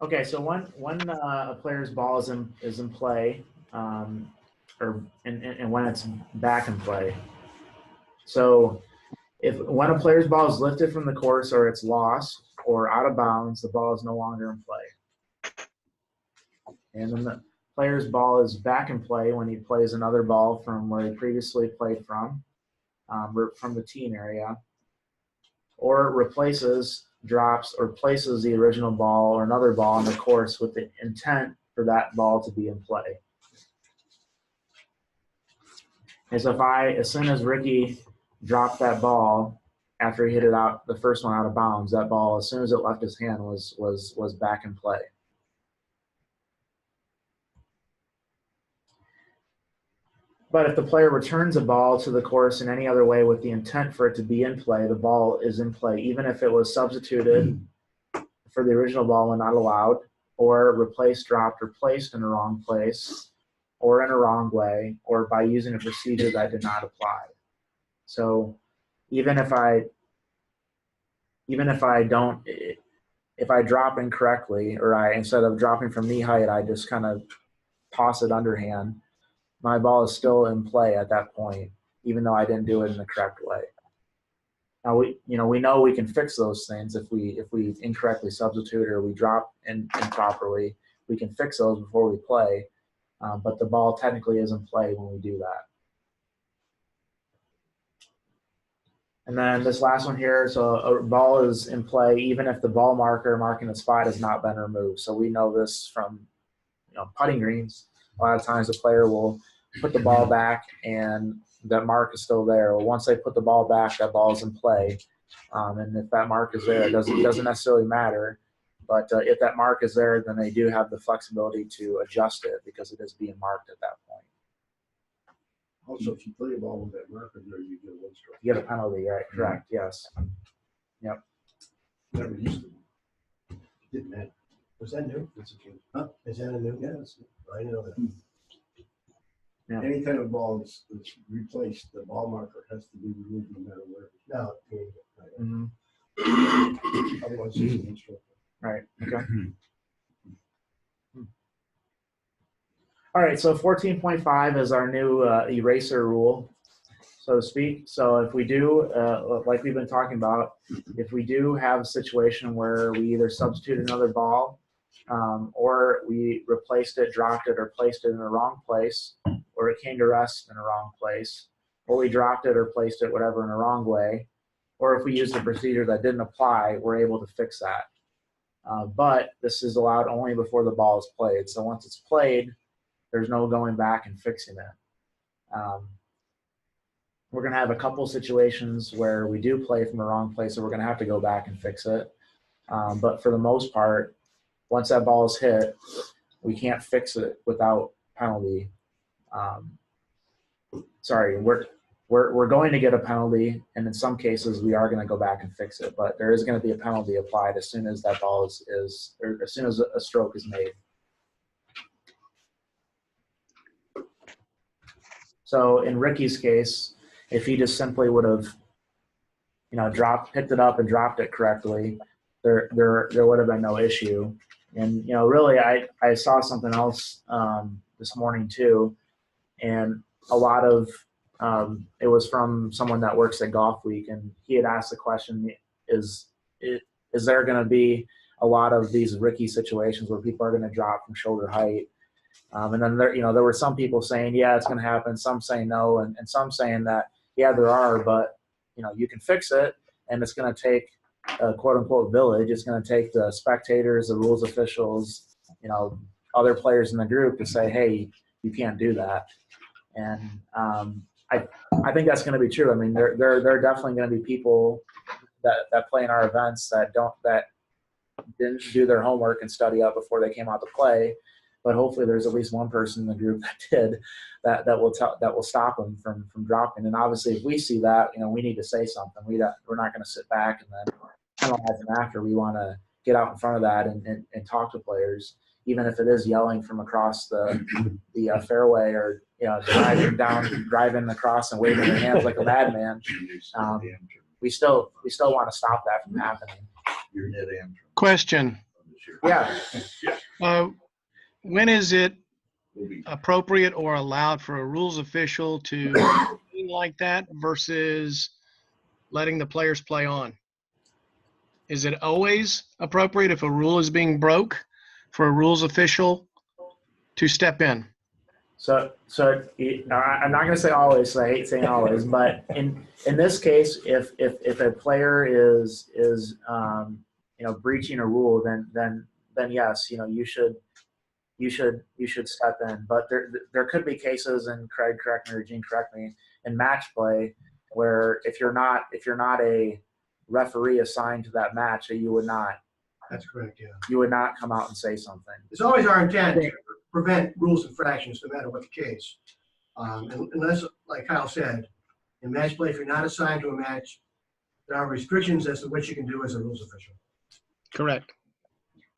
Okay, so when a player's ball is in play, and when it's back in play. So when a player's ball is lifted from the course or it's lost or out of bounds, the ball is no longer in play. And then the player's ball is back in play when he plays another ball from where he previously played from the teen area, or replaces, drops, or places the original ball or another ball on the course with the intent for that ball to be in play. And so as soon as Ricky dropped that ball after he hit it out, the first one out of bounds, that ball, as soon as it left his hand, was back in play. But if the player returns a ball to the course in any other way with the intent for it to be in play, the ball is in play, even if it was substituted for the original ball and not allowed, or replaced, dropped, or placed in the wrong place, or in a wrong way, or by using a procedure that did not apply. So even if I drop incorrectly, or instead of dropping from knee height, I just kind of toss it underhand, my ball is still in play at that point, even though I didn't do it in the correct way. Now we know we can fix those things if we incorrectly substitute or we drop improperly. We can fix those before we play, but the ball technically is in play when we do that. And then this last one here, so a ball is in play even if the ball marker marking the spot has not been removed. So we know this from putting greens. A lot of times the player will put the ball back and that mark is still there. Well, once they put the ball back, that ball is in play. And if that mark is there, it doesn't necessarily matter. But if that mark is there, then they do have the flexibility to adjust it because it is being marked at that point. Also, if you play a ball with that marker there, you get one stroke. You get a penalty, right? Correct, yes. Yep. Never used to. Didn't matter. Was that new? It's a change. Huh? Is that a new? Yeah, it's, I didn't know that. Yeah. anytime a ball is replaced, the ball marker has to be removed no matter where. No. Mm-hmm. Otherwise, it's one stroke. Right, okay. All right, so 14.5 is our new eraser rule. so to speak. So if we do, like we've been talking about, if we do have a situation where we either substitute another ball, or we replaced it, dropped it, or placed it in the wrong place, or it came to rest in the wrong place, or we dropped it or placed it, whatever, in the wrong way, or if we used a procedure that didn't apply, we're able to fix that. But this is allowed only before the ball is played. So once it's played, there's no going back and fixing it. We're going to have a couple situations where we do play from the wrong place, so we're going to have to go back and fix it. But for the most part, once that ball is hit, we can't fix it without penalty. We're going to get a penalty, and in some cases we are going to go back and fix it. But there is going to be a penalty applied as soon as that ball is or as soon as a stroke is made. So in Ricky's case, if he just simply would have, picked it up and dropped it correctly, there would have been no issue. And really, I saw something else this morning too, and a lot of it was from someone that works at Golf Week, and he had asked the question: Is there going to be a lot of these Ricky situations where people are going to drop from shoulder height? And then there were some people saying, yeah, it's going to happen. Some saying no, and some saying that, yeah, there are, but you can fix it, and it's going to take a quote unquote village. It's going to take the spectators, the rules officials, other players in the group to say, hey, you can't do that. And I think that's going to be true. I mean, there are definitely going to be people that play in our events that didn't do their homework and study up before they came out to play. But hopefully there's at least one person in the group that did that will stop them from dropping. And obviously if we see that, we need to say something. We're not going to sit back and then penalize them after. We want to get out in front of that and talk to players, even if it is yelling from across the fairway, or driving across and waving their hands like a madman. We still want to stop that from happening. Question. Yeah. When is it appropriate or allowed for a rules official to do like that versus letting the players play on? Is it always appropriate if a rule is being broke for a rules official to step in? So I'm not going to say always, so I hate saying always, but in this case, if a player is breaching a rule, then yes, you should step in. But there could be cases, and Craig correct me or Gene correct me, in match play where if you're not a referee assigned to that match, that you would not. That's correct, yeah. You would not come out and say something. It's always our intent to prevent rules infractions, no matter what the case. Unless, like Kyle said, in match play, if you're not assigned to a match, there are restrictions as to what you can do as a rules official. Correct.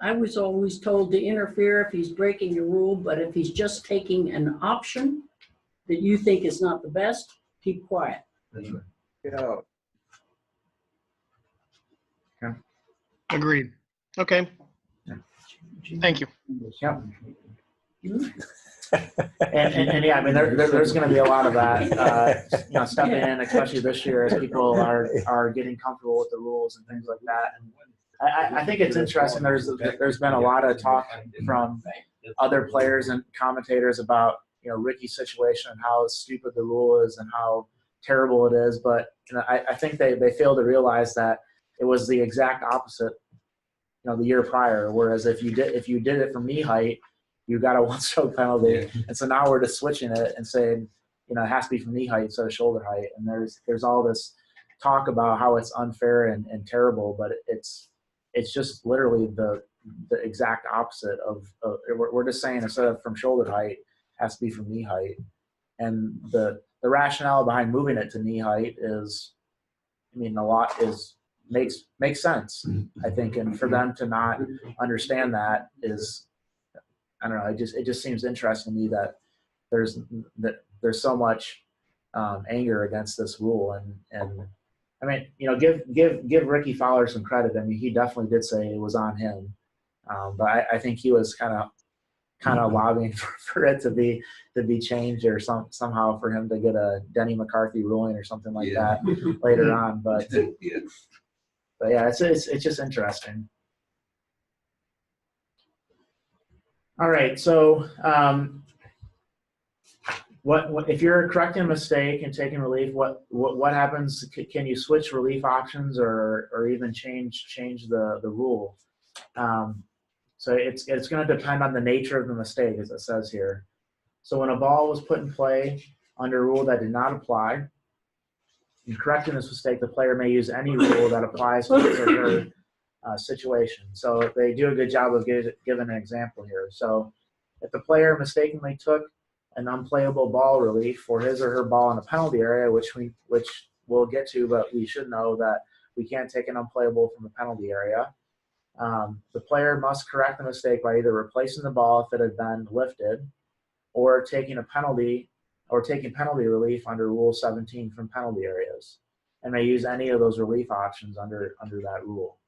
I was always told to interfere if he's breaking a rule, but if he's just taking an option that you think is not the best, keep quiet. That's right. Get out. Agreed. Okay. Thank you. Yep. and yeah, I mean, there's going to be a lot of that, stepping in, especially this year as people are getting comfortable with the rules and things like that. And I think it's interesting. There's been a lot of talk from other players and commentators about Ricky's situation and how stupid the rule is and how terrible it is. But I think they fail to realize that it was the exact opposite, the year prior. Whereas if you did it from knee height, you got a 1-stroke penalty. And so now we're just switching it and saying, it has to be from knee height instead of shoulder height. And there's all this talk about how it's unfair and terrible, but it's just literally the exact opposite of we're just saying instead of from shoulder height, it has to be from knee height. And the rationale behind moving it to knee height is, a lot makes sense, I think. And for them to not understand that is, I don't know, it just seems interesting to me that there's so much anger against this rule. And I mean, give Ricky Fowler some credit. I mean, he definitely did say it was on him, but I think he was kind kind of lobbying for it to be changed or somehow for him to get a Denny McCarthy ruling or something like that later on. But yeah, it's just interesting. All right, so what if you're correcting a mistake and taking relief? What happens? Can you switch relief options or even change the rule? So it's going to depend on the nature of the mistake, as it says here. So when a ball was put in play under a rule that did not apply, in correcting this mistake, the player may use any rule that applies to his or her situation. So they do a good job of giving an example here. So if the player mistakenly took an unplayable ball relief for his or her ball in a penalty area, which we'll get to, but we should know that we can't take an unplayable from the penalty area. The player must correct the mistake by either replacing the ball if it had been lifted, or taking penalty relief under Rule 17 from penalty areas, and may use any of those relief options under that rule.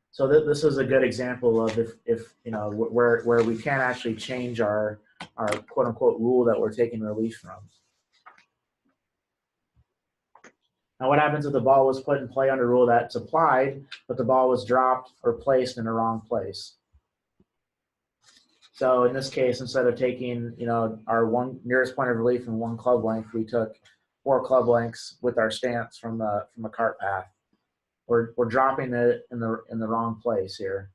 So this is a good example of if you know where we can't actually change our quote unquote rule that we're taking relief from. Now, what happens if the ball was put in play under a rule that's applied, but the ball was dropped or placed in the wrong place? So in this case, instead of taking our one nearest point of relief from 1 club length, we took 4 club lengths with our stance from the cart path. We're dropping it in the wrong place here.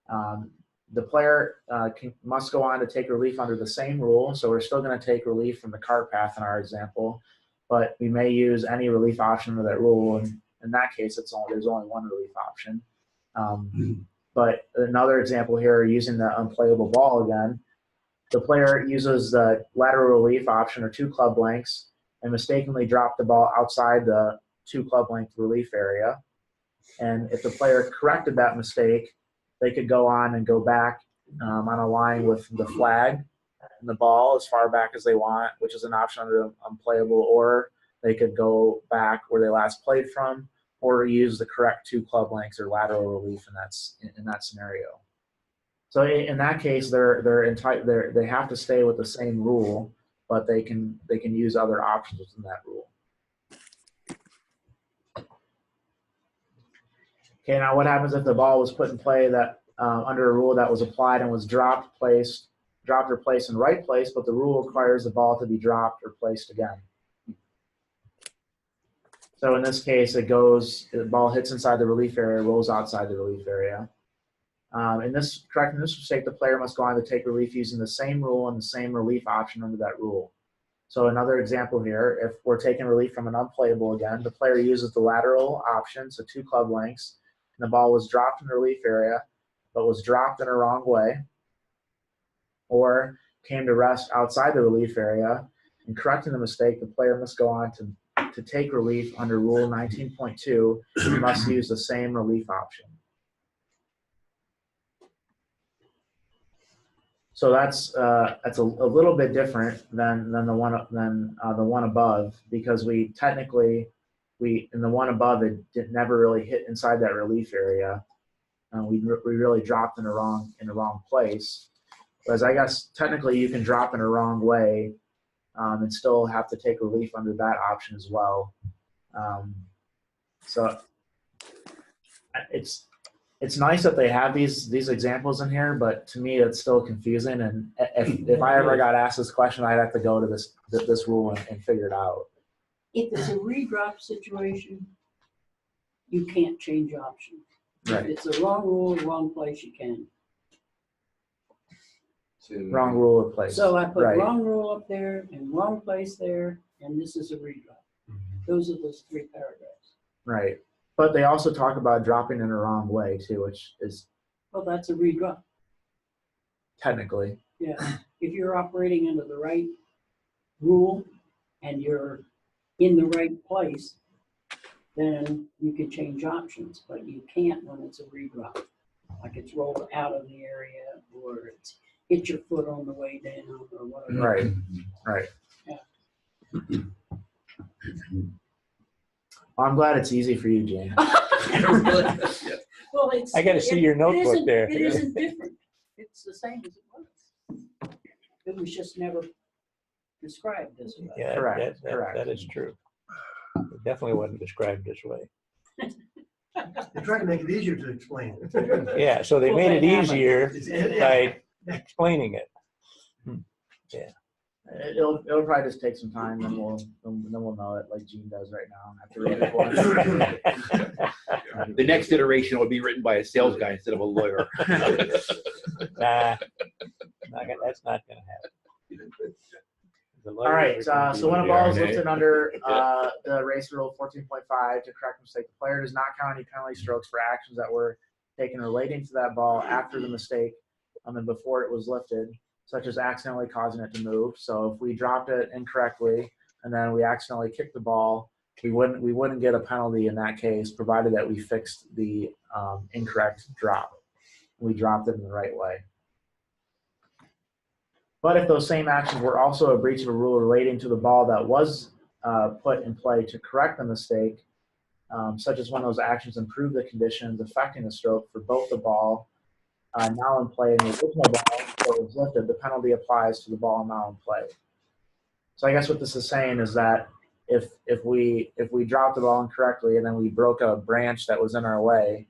The player must go on to take relief under the same rule. So we're still going to take relief from the cart path in our example, but we may use any relief option under that rule. And in that case, there's only one relief option. But another example here, using the unplayable ball again, the player uses the lateral relief option or 2 club lengths and mistakenly dropped the ball outside the 2 club length relief area. And if the player corrected that mistake, they could go on and go back on a line with the flag and the ball as far back as they want, which is an option under unplayable, or they could go back where they last played from, or use the correct 2 club lengths or lateral relief in that scenario. So in that case, they have to stay with the same rule, but they can use other options within that rule. Okay, now what happens if the ball was put in play that under a rule that was applied and was dropped or placed in right place, but the rule requires the ball to be dropped or placed again? So in this case, the ball hits inside the relief area, rolls outside the relief area. Correcting this mistake, the player must go on to take relief using the same rule and the same relief option under that rule. So another example here, if we're taking relief from an unplayable again, the player uses the lateral option, so 2 club lengths, and the ball was dropped in the relief area, but was dropped in a wrong way, or came to rest outside the relief area. In correcting the mistake, the player must go on to take relief under Rule 19.2 and must use the same relief option. So that's a little bit different than the one above, because we technically in the one above it never really hit inside that relief area. We really dropped in the wrong place. Whereas I guess technically you can drop in a wrong way and still have to take relief under that option as well. So it's nice that they have these examples in here, but to me it's still confusing. And if I ever got asked this question, I'd have to go to this rule and figure it out. If it's a redrop situation, you can't change options. Right. If it's a wrong rule, wrong place, you can. Wrong rule or place. So I put right. Wrong rule up there and wrong place there, and this is a redrop. Those are those 3 paragraphs. Right. But they also talk about dropping in the wrong way too, which is. Well, that's a redrop. Technically. Yeah. If you're operating under the right rule and you're in the right place, then you can change options, but you can't when it's a redrop. Like it's rolled out of the area, or it's hit your foot on the way down, or whatever. Right. Yeah. I'm glad it's easy for you, Jane. Well, I got to see your notebook there. It isn't different. It's the same as it was. It was just never described this way. Yeah, Correct, that- correct. that is true. It definitely wasn't described this way. They try to make it easier to explain. Yeah, so they Well, made it they haven't. easier Yeah. by explaining it. It'll probably just take some time, then we'll know it like Gene does right now. After reading it once. The next iteration will be written by a sales guy instead of a lawyer. Nah, that's not gonna happen. The All lawyers right, are gonna so do when a the ball is RNA. lifted under the race rule 14.5 to correct mistake, the player does not count any penalty strokes for actions that were taken relating to that ball after the mistake and before it was lifted, such as accidentally causing it to move. So if we dropped it incorrectly and then we accidentally kicked the ball, we wouldn't get a penalty in that case, provided that we fixed the incorrect drop. We dropped it in the right way. But if those same actions were also a breach of a rule relating to the ball that was put in play to correct the mistake, such as when those actions improve the conditions affecting the stroke for both the ball now in play and the original ball that was lifted, the penalty applies to the ball now in play. So I guess what this is saying is that if we dropped the ball incorrectly and then we broke a branch that was in our way,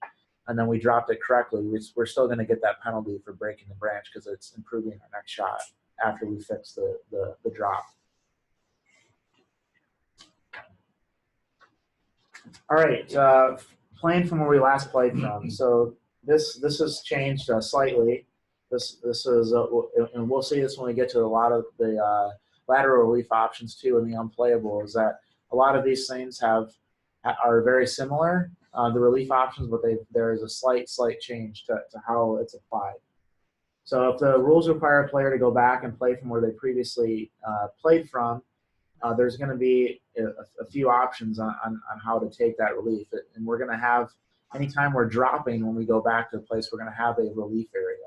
and then we dropped it correctly, we're still going to get that penalty for breaking the branch because it's improving our next shot after we fix the drop. All right, playing from where we last played from. So this has changed slightly. This is, and we'll see this when we get to a lot of the lateral relief options too, and the unplayable. Is that a lot of these things are very similar, the relief options, but there is a slight change to how it's applied. So if the rules require a player to go back and play from where they previously played from, there's going to be a few options on how to take that relief. And we're going to have, anytime we're dropping, when we go back to a place, we're going to have a relief area.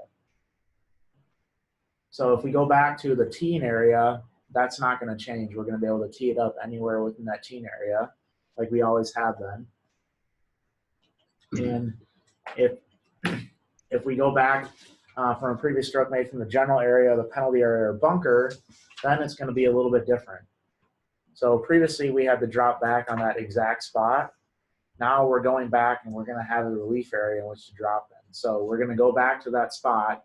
So if we go back to the teen area, that's not going to change. We're going to be able to tee it up anywhere within that teen area, like we always have been. And if we go back from a previous stroke made from the general area, the penalty area, or bunker, then it's going to be a little bit different. So previously we had to drop back on that exact spot. Now we're going back and we're going to have a relief area in which to drop in. So we're going to go back to that spot,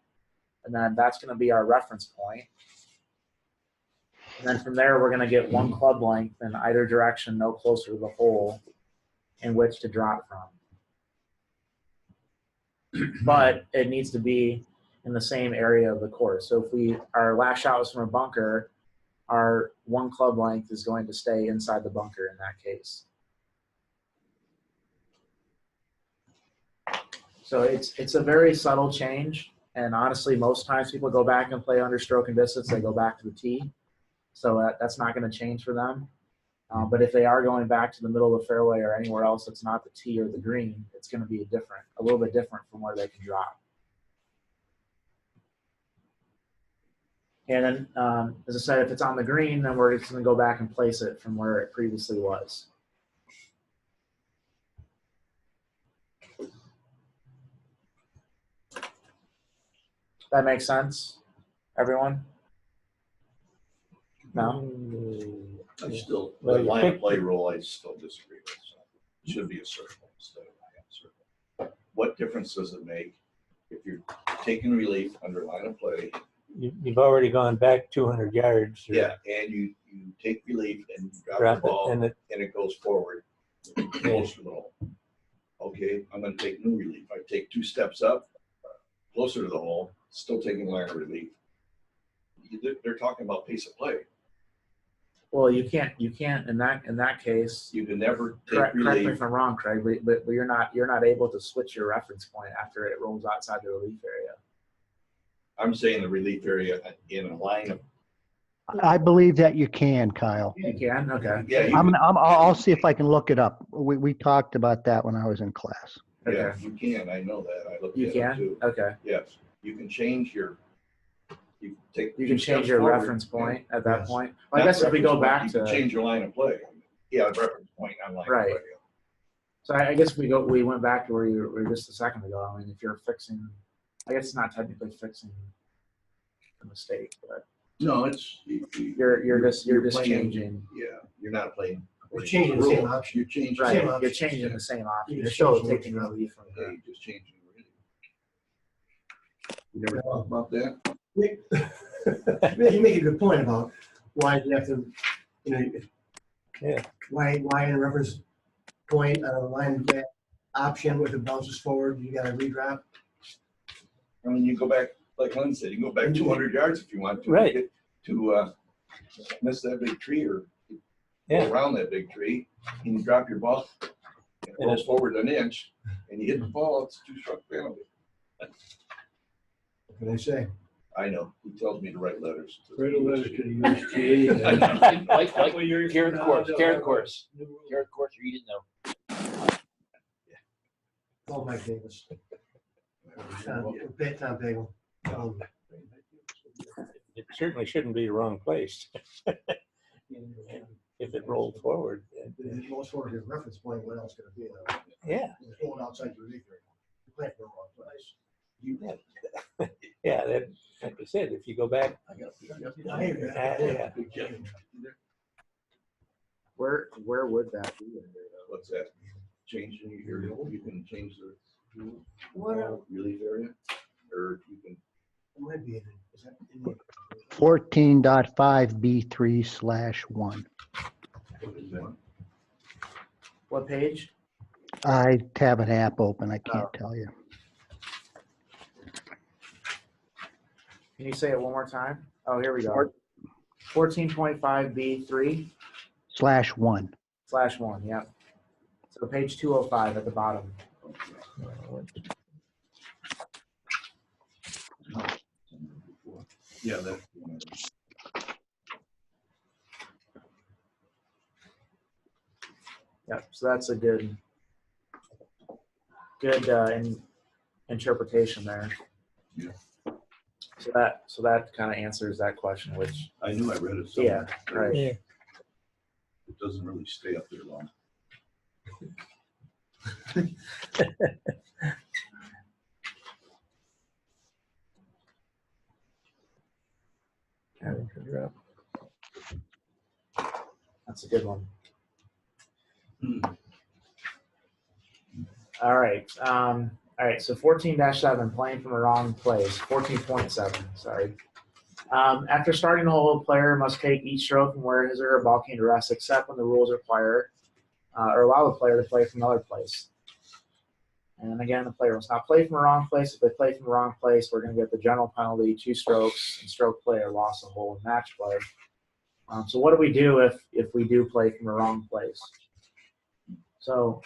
and then that's going to be our reference point. And then from there, we're going to get one club length in either direction, no closer to the hole in which to drop from. But it needs to be in the same area of the course. So if our last shot was from a bunker, our one club length is going to stay inside the bunker in that case. So it's a very subtle change, and honestly, most times people go back and play under stroke and distance, they go back to the tee. So that's not going to change for them. But if they are going back to the middle of the fairway or anywhere else that's not the tee or the green, it's going to be a little bit different from where they can drop. And then, as I said, if it's on the green, then we're just going to go back and place it from where it previously was. That makes sense, everyone? No? I still, Well, the you line of pick- play rule, I still disagree with. So it should be a circle instead of a half circle. What difference does it make if you're taking relief under line of play? You've already gone back 200 yards. or- Yeah, and you take relief and you drop Drop the it, ball and and it- it goes forward close to the hole. Okay, I'm going to take new relief. I take 2 steps up, closer to the hole, still taking line of relief. They're talking about pace of play. Well, you can't in that case. You can never take Correct me relief. if I'm wrong, Craig, but you're not able to switch your reference point after it rolls outside the relief area. I'm saying the relief area in a line of, I believe that you can, Kyle. You can, okay. yeah, you I'll see if I can look it up. We talked about that when I was in class. can, yeah, Okay. you can. I know that. I looked You at it can, too. okay. Yes, you can change your. You You 2 can steps change your forward. reference point at that Yes. point. Well, I Not guess if we go reference point, back you to can change your line of play. Yeah, reference point, not line Right. of play. So I guess we went back to where you were just a second ago. I mean, if you're fixing I guess it's not technically fixing the mistake, but No, it's. you're just playing- changing. Yeah, you're not playing. We're changing the same rule. option. You're changing. Right, Same you're option. changing the same option. You're You're still changing what taking you're relief from Yeah, the. you're just changing. You never thought about that? You make a good point about why you have to, you know, Yeah. why in a reference point on a line back option, if it bounces forward, you gotta redraft. I mean, you go back, like Lynn said, you can go back 200 yards if you want to. Right. Get to miss that big tree or Yeah. go around that big tree, and you drop your ball, and it rolls forward an inch, and you hit the ball, it's a 2-stroke penalty. What can I say? I know, he tells me to write letters. Write a letter to the USGA. Like carrot course, carrot course. Carrot course, you didn't know. Call Mike Davis. Tom Bagel. It certainly shouldn't be the wrong place. If it rolled forward. It goes forward to reference point, what else could it be? Yeah. It's going outside the relief area. You plant the wrong place. Yeah, that, like I said, if you go back, I hear you. yeah. Where would that be in there though? What's that? Changing your, you can change the What, relief area, or you can. It might be in it. Is that in the- 14.5B3/1. What page? I have an app open. I can't tell you. Can you say it one more time? Oh, here we go. 14.5B3/1. /1. Yep. So page 205 at the bottom. Yeah, that. Yep. So that's a good interpretation there. Yeah. So that kind of answers that question, which I knew I read it yeah, somewhere. right. Yeah. It doesn't really stay up there long. That's a good one. Hmm. All right. All right. So 14-7, playing from a wrong place. 14.7, sorry. After starting the hole, the player must take each stroke from where his or her ball came to rest, except when the rules require or allow the player to play from another place. And again, the player must not play from a wrong place. If they play from the wrong place, we're going to get the general penalty, 2 strokes, and stroke play or loss of hole in match play. So what do we do if we do play from the wrong place? So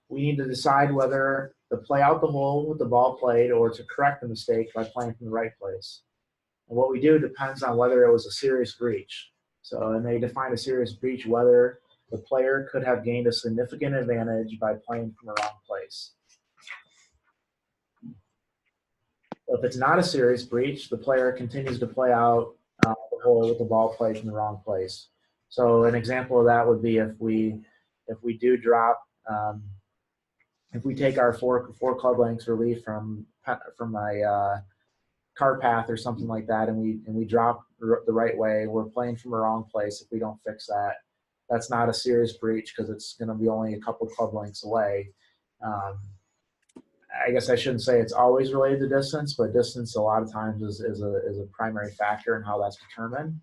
we need to decide whether to play out the hole with the ball played or to correct the mistake by playing from the right place. And what we do depends on whether it was a serious breach. So, and they define a serious breach whether the player could have gained a significant advantage by playing from the wrong place. If it's not a serious breach, the player continues to play out the hole with the ball played from the wrong place. So an example of that would be if we do drop, if we take our four club lengths relief from a car path or something like that, and we drop the right way, we're playing from the wrong place. If we don't fix that, that's not a serious breach because it's going to be only a couple club lengths away. I guess I shouldn't say it's always related to distance, but distance a lot of times is a primary factor in how that's determined.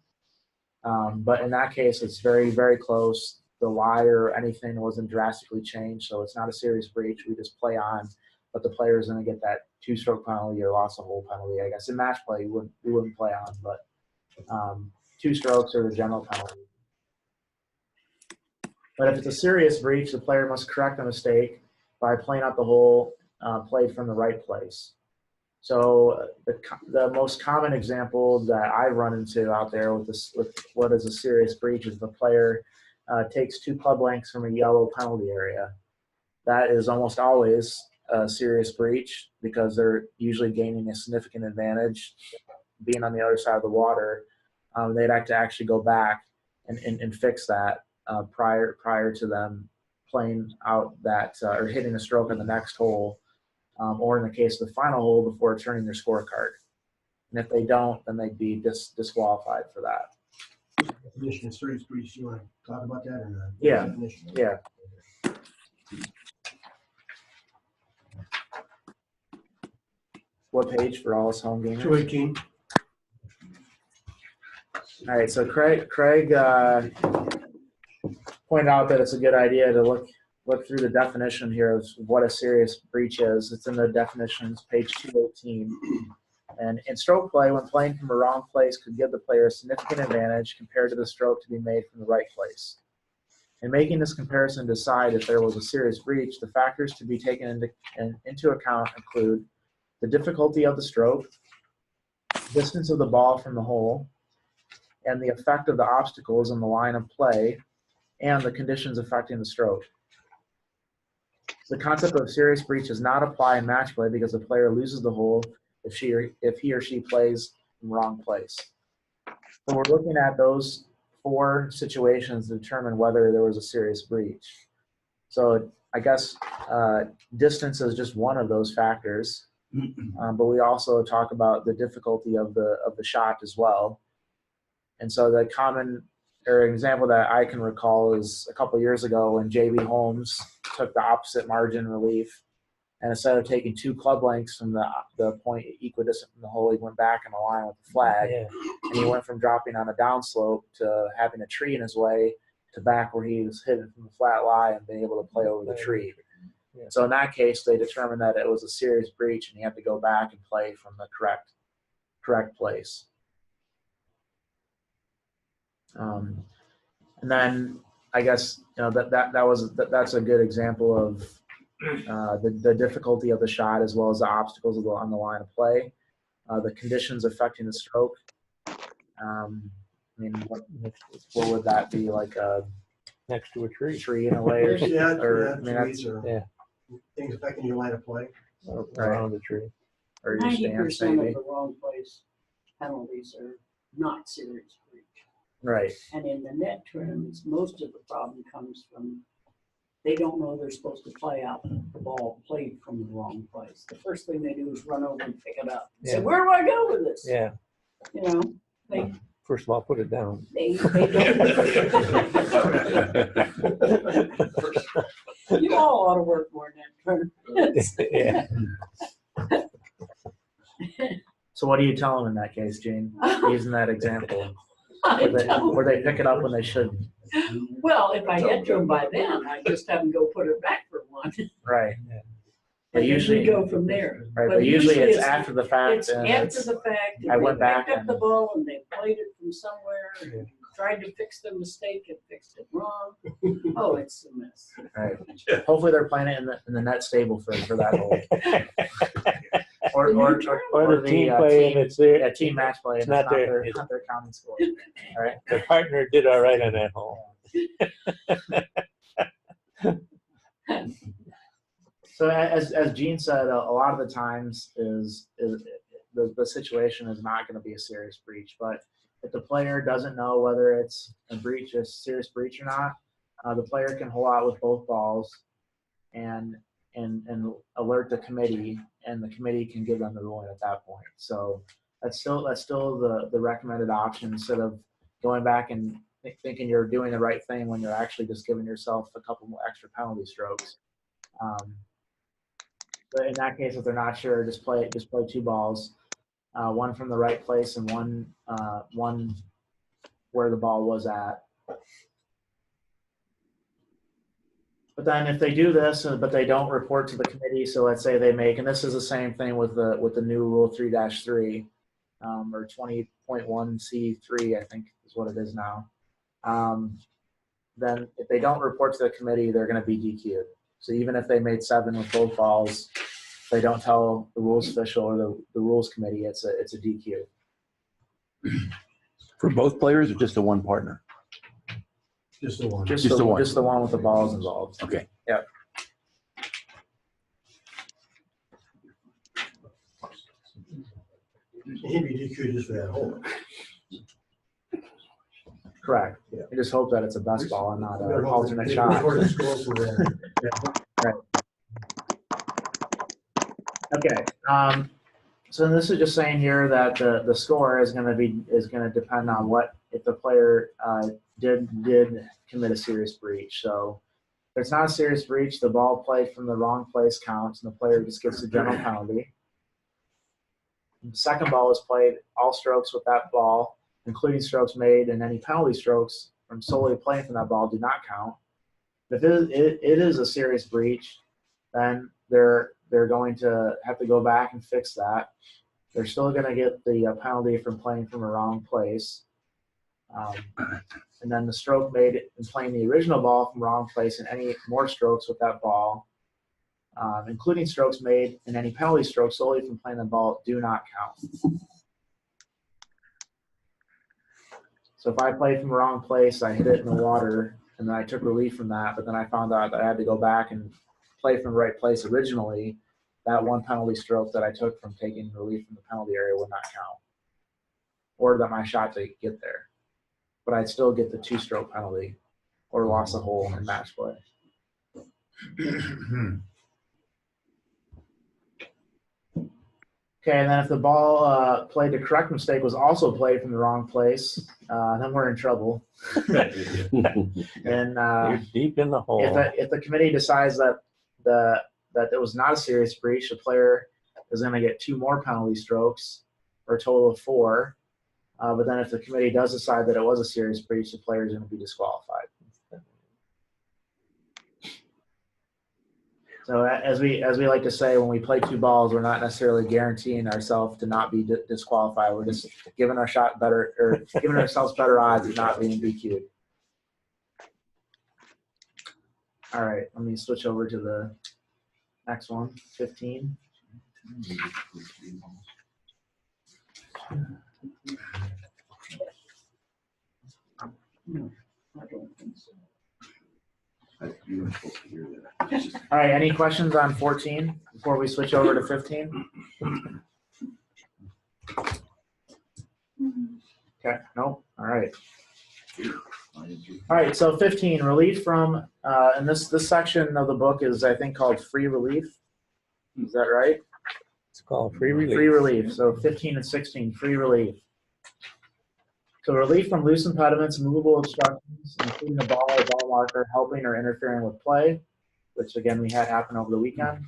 But in that case, it's very, very close. The lie or anything wasn't drastically changed, so it's not a serious breach. We just play on, but the player is going to get that 2-stroke penalty or loss of hole penalty. I guess in match play, we wouldn't play on, but 2 strokes are the general penalty. But if it's a serious breach, the player must correct the mistake by playing out the hole played from the right place. So the most common example that I run into out there with what is a serious breach is the player takes 2 club lengths from a yellow penalty area. That is almost always a serious breach because they're usually gaining a significant advantage being on the other side of the water. They'd have to actually go back and fix that prior to them playing out that or hitting a stroke on the next hole or in the case of the final hole, before turning their scorecard. And if they don't, then they'd be disqualified for that. Definition of serious breach, you want to talk about that or not? Yeah. Definition. Yeah. What page for all us home gamers? 218. All right, so Craig pointed out that it's a good idea to look through the definition here of what a serious breach is. It's in the definitions, page 218. And in stroke play, when playing from a wrong place could give the player a significant advantage compared to the stroke to be made from the right place. In making this comparison to decide if there was a serious breach, the factors to be taken into account include the difficulty of the stroke, distance of the ball from the hole, and the effect of the obstacles in the line of play, and the conditions affecting the stroke. The concept of serious breach does not apply in match play because the player loses the hole if he or she plays in the wrong place. So we're looking at those 4 situations to determine whether there was a serious breach. So I guess distance is just one of those factors, but we also talk about the difficulty of the shot as well. And so the common or example that I can recall is a couple years ago when J.B. Holmes took the opposite margin relief, and instead of taking 2 club lengths from the point equidistant from the hole, he went back in the line with the flag, and he went from dropping on a downslope to having a tree in his way to back where he was hitting from the flat lie and being able to play over the tree. So in that case, they determined that it was a serious breach, and he had to go back and play from the correct place. And then I guess that's a good example of the difficulty of the shot as well as the obstacles on the line of play, the conditions affecting the stroke. I mean, what would that be, like next to a tree? Tree in a way, or trees or things affecting your line of play. Around the tree. Or your stance, 90% maybe. of the wrong place penalties are not serious breach. Right. And in the net tournaments, most of the problem comes from they don't know they're supposed to play out the ball played from the wrong place. The first thing they do is run over and pick it up. And say, where do I go with this? Yeah. You know, they First of all, put it down. don't. You all ought to work more in that tournament. Yeah. So what do you tell them in that case, Jane? Using that example, I where they pick it up when they shouldn't. Well, if I had to them by then, I just have them go put it back for one. Right. And usually we go from there. Right, but usually it's after the fact. It's after the fact. I went back They picked up and- the ball and they played it from somewhere and tried to fix the mistake and fixed it wrong. Oh, it's a mess. Right. Hopefully they're playing it in the net stable for that hole. Or the team play and it's there. Yeah, team match play. It's And not their- it's not their common score. All right. The partner did all right on that hole. So as Gene said, a lot of the times is the situation is not going to be a serious breach, but if the player doesn't know whether it's a serious breach or not, the player can hole out with both balls and alert the committee, and the committee can give them the ruling at that point. So that's still the recommended option, instead of going back and thinking you're doing the right thing when you're actually just giving yourself a couple more extra penalty strokes. But in that case, if they're not sure, just play 2 balls, one from the right place and one where the ball was at. But then if they do this, but they don't report to the committee, so let's say they make, and this is the same thing with the new Rule 3-3, or 20.1C3, I think is what it is now. Then if they don't report to the committee, they're going to be DQ'd. So even if they made 7 with both balls, if they don't tell the rules official or the rules committee, it's a DQ. For both players or just the one partner? Just the one. Just the one with the balls involved. Okay. Yep. He'd be DQ'd just for that hole. Correct. Yeah. I just hope that it's a best ball and not an alternate They shot. record the scores from there. Right. Okay. So this is just saying here that the score is going to depend on what if the player did commit a serious breach. So if it's not a serious breach, the ball played from the wrong place counts, and the player just gets the general penalty. And the second ball is played, all strokes with that ball, including strokes made, and any penalty strokes from solely playing from that ball do not count. If it is a serious breach, then they're going to have to go back and fix that. They're still going to get the penalty from playing from a wrong place. And then the stroke made in playing the original ball from wrong place and any more strokes with that ball, including strokes made and any penalty strokes solely from playing the ball, do not count. So if I played from the wrong place, I hit it in the water, and then I took relief from that, but then I found out that I had to go back and play from the right place originally, that one penalty stroke that I took from taking relief from the penalty area would not count. Or that my shot didn't get there. But I'd still get the 2-stroke penalty or loss a hole in match play. Okay, and then if the ball played the correct mistake was also played from the wrong place, then we're in trouble. And You're deep in the hole. if the committee decides that it was not a serious breach, the player is going to get 2 more penalty strokes, or a total of 4. But then if the committee does decide that it was a serious breach, the player is going to be disqualified. So as we like to say, when we play 2 balls, we're not necessarily guaranteeing ourselves to not be disqualified. We're just giving our shot better, or giving ourselves better odds of not being DQ'd. All right, let me switch over to the next one, 15. No, I don't think so. You were supposed to hear that. All right, any questions on 14 before we switch over to 15? Okay, nope. All right. All right, so 15, relief from, and this section of the book is, I think, called free relief. Is that right? It's called free relief. Free relief. So 15 and 16, free relief. So relief from loose impediments, movable obstructions, including a ball or ball marker helping or interfering with play, which again we had happen over the weekend.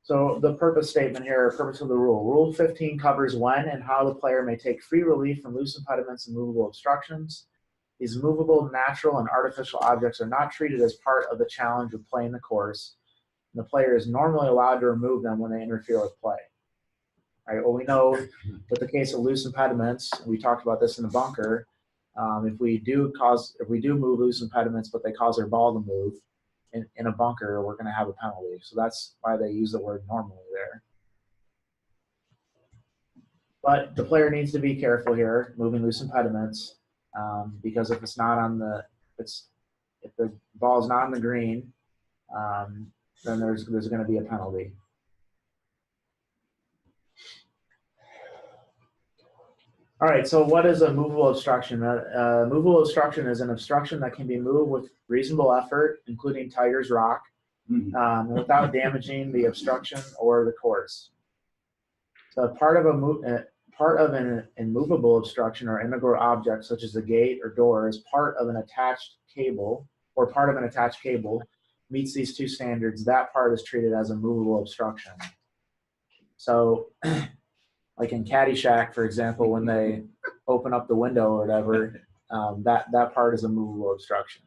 So the purpose statement here, purpose of the rule. Rule 15 covers when and how the player may take free relief from loose impediments and movable obstructions. These movable, natural, and artificial objects are not treated as part of the challenge of playing the course, and the player is normally allowed to remove them when they interfere with play. All right, well, we know with the case of loose impediments, we talked about this in the bunker, if we do move loose impediments, but they cause their ball to move in a bunker, we're going to have a penalty. So that's why they use the word normally there. But the player needs to be careful here, moving loose impediments, because if it's not on if the ball is not on the green, then there's going to be a penalty. All right, so what is a movable obstruction? A movable obstruction is an obstruction that can be moved with reasonable effort, including Tiger's Rock, without damaging the obstruction or the course. So part of an immovable obstruction or integral object, such as a gate or door, is part of an attached cable, or part of an attached cable, meets these 2 standards. That part is treated as a movable obstruction. So like in Caddyshack, for example, when they open up the window or whatever, that part is a movable obstruction.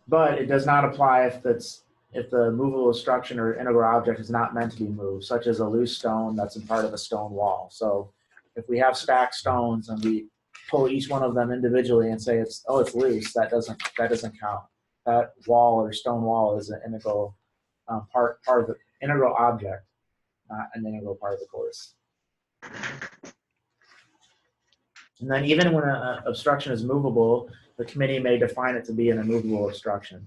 But it does not apply if the movable obstruction or integral object is not meant to be moved, such as a loose stone that's in part of a stone wall. So if we have stacked stones and we pull each one of them individually and say it's loose, that doesn't count. That wall or stone wall is an integral part of the integral object, not an integral part of the course. And then even when an obstruction is movable, the committee may define it to be an immovable obstruction.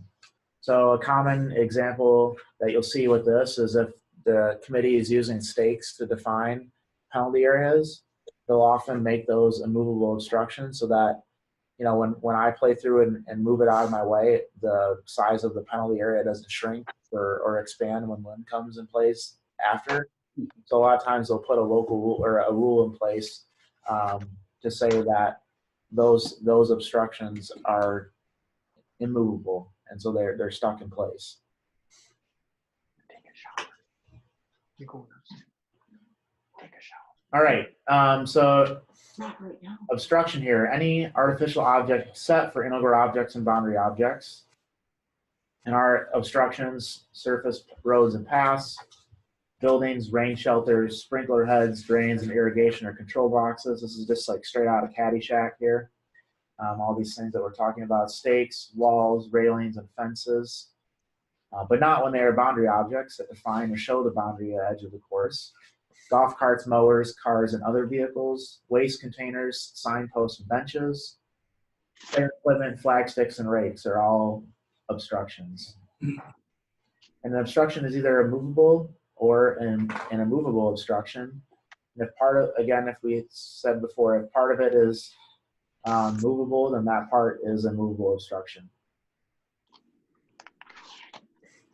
So a common example that you'll see with this is if the committee is using stakes to define penalty areas, they'll often make those immovable obstructions so that you know, when I play through and move it out of my way, the size of the penalty area doesn't shrink or expand when wind comes in place after. So a lot of times they'll put a local rule or a rule in place to say that those obstructions are immovable, and so they're stuck in place. All right, so obstruction here, any artificial object set for integral objects and boundary objects. And our obstructions, surface, roads, and paths, buildings, rain shelters, sprinkler heads, drains, and irrigation or control boxes. This is just like straight out of Caddyshack here. All these things that we're talking about, stakes, walls, railings, and fences, but not when they are boundary objects that define or show the boundary edge of the course. Golf carts, mowers, cars, and other vehicles, waste containers, signposts, and benches, fair equipment, flag sticks, and rakes are all obstructions. And an obstruction is either a movable or an immovable obstruction. And if part of, again, if we said before, if part of it is movable, then that part is a movable obstruction.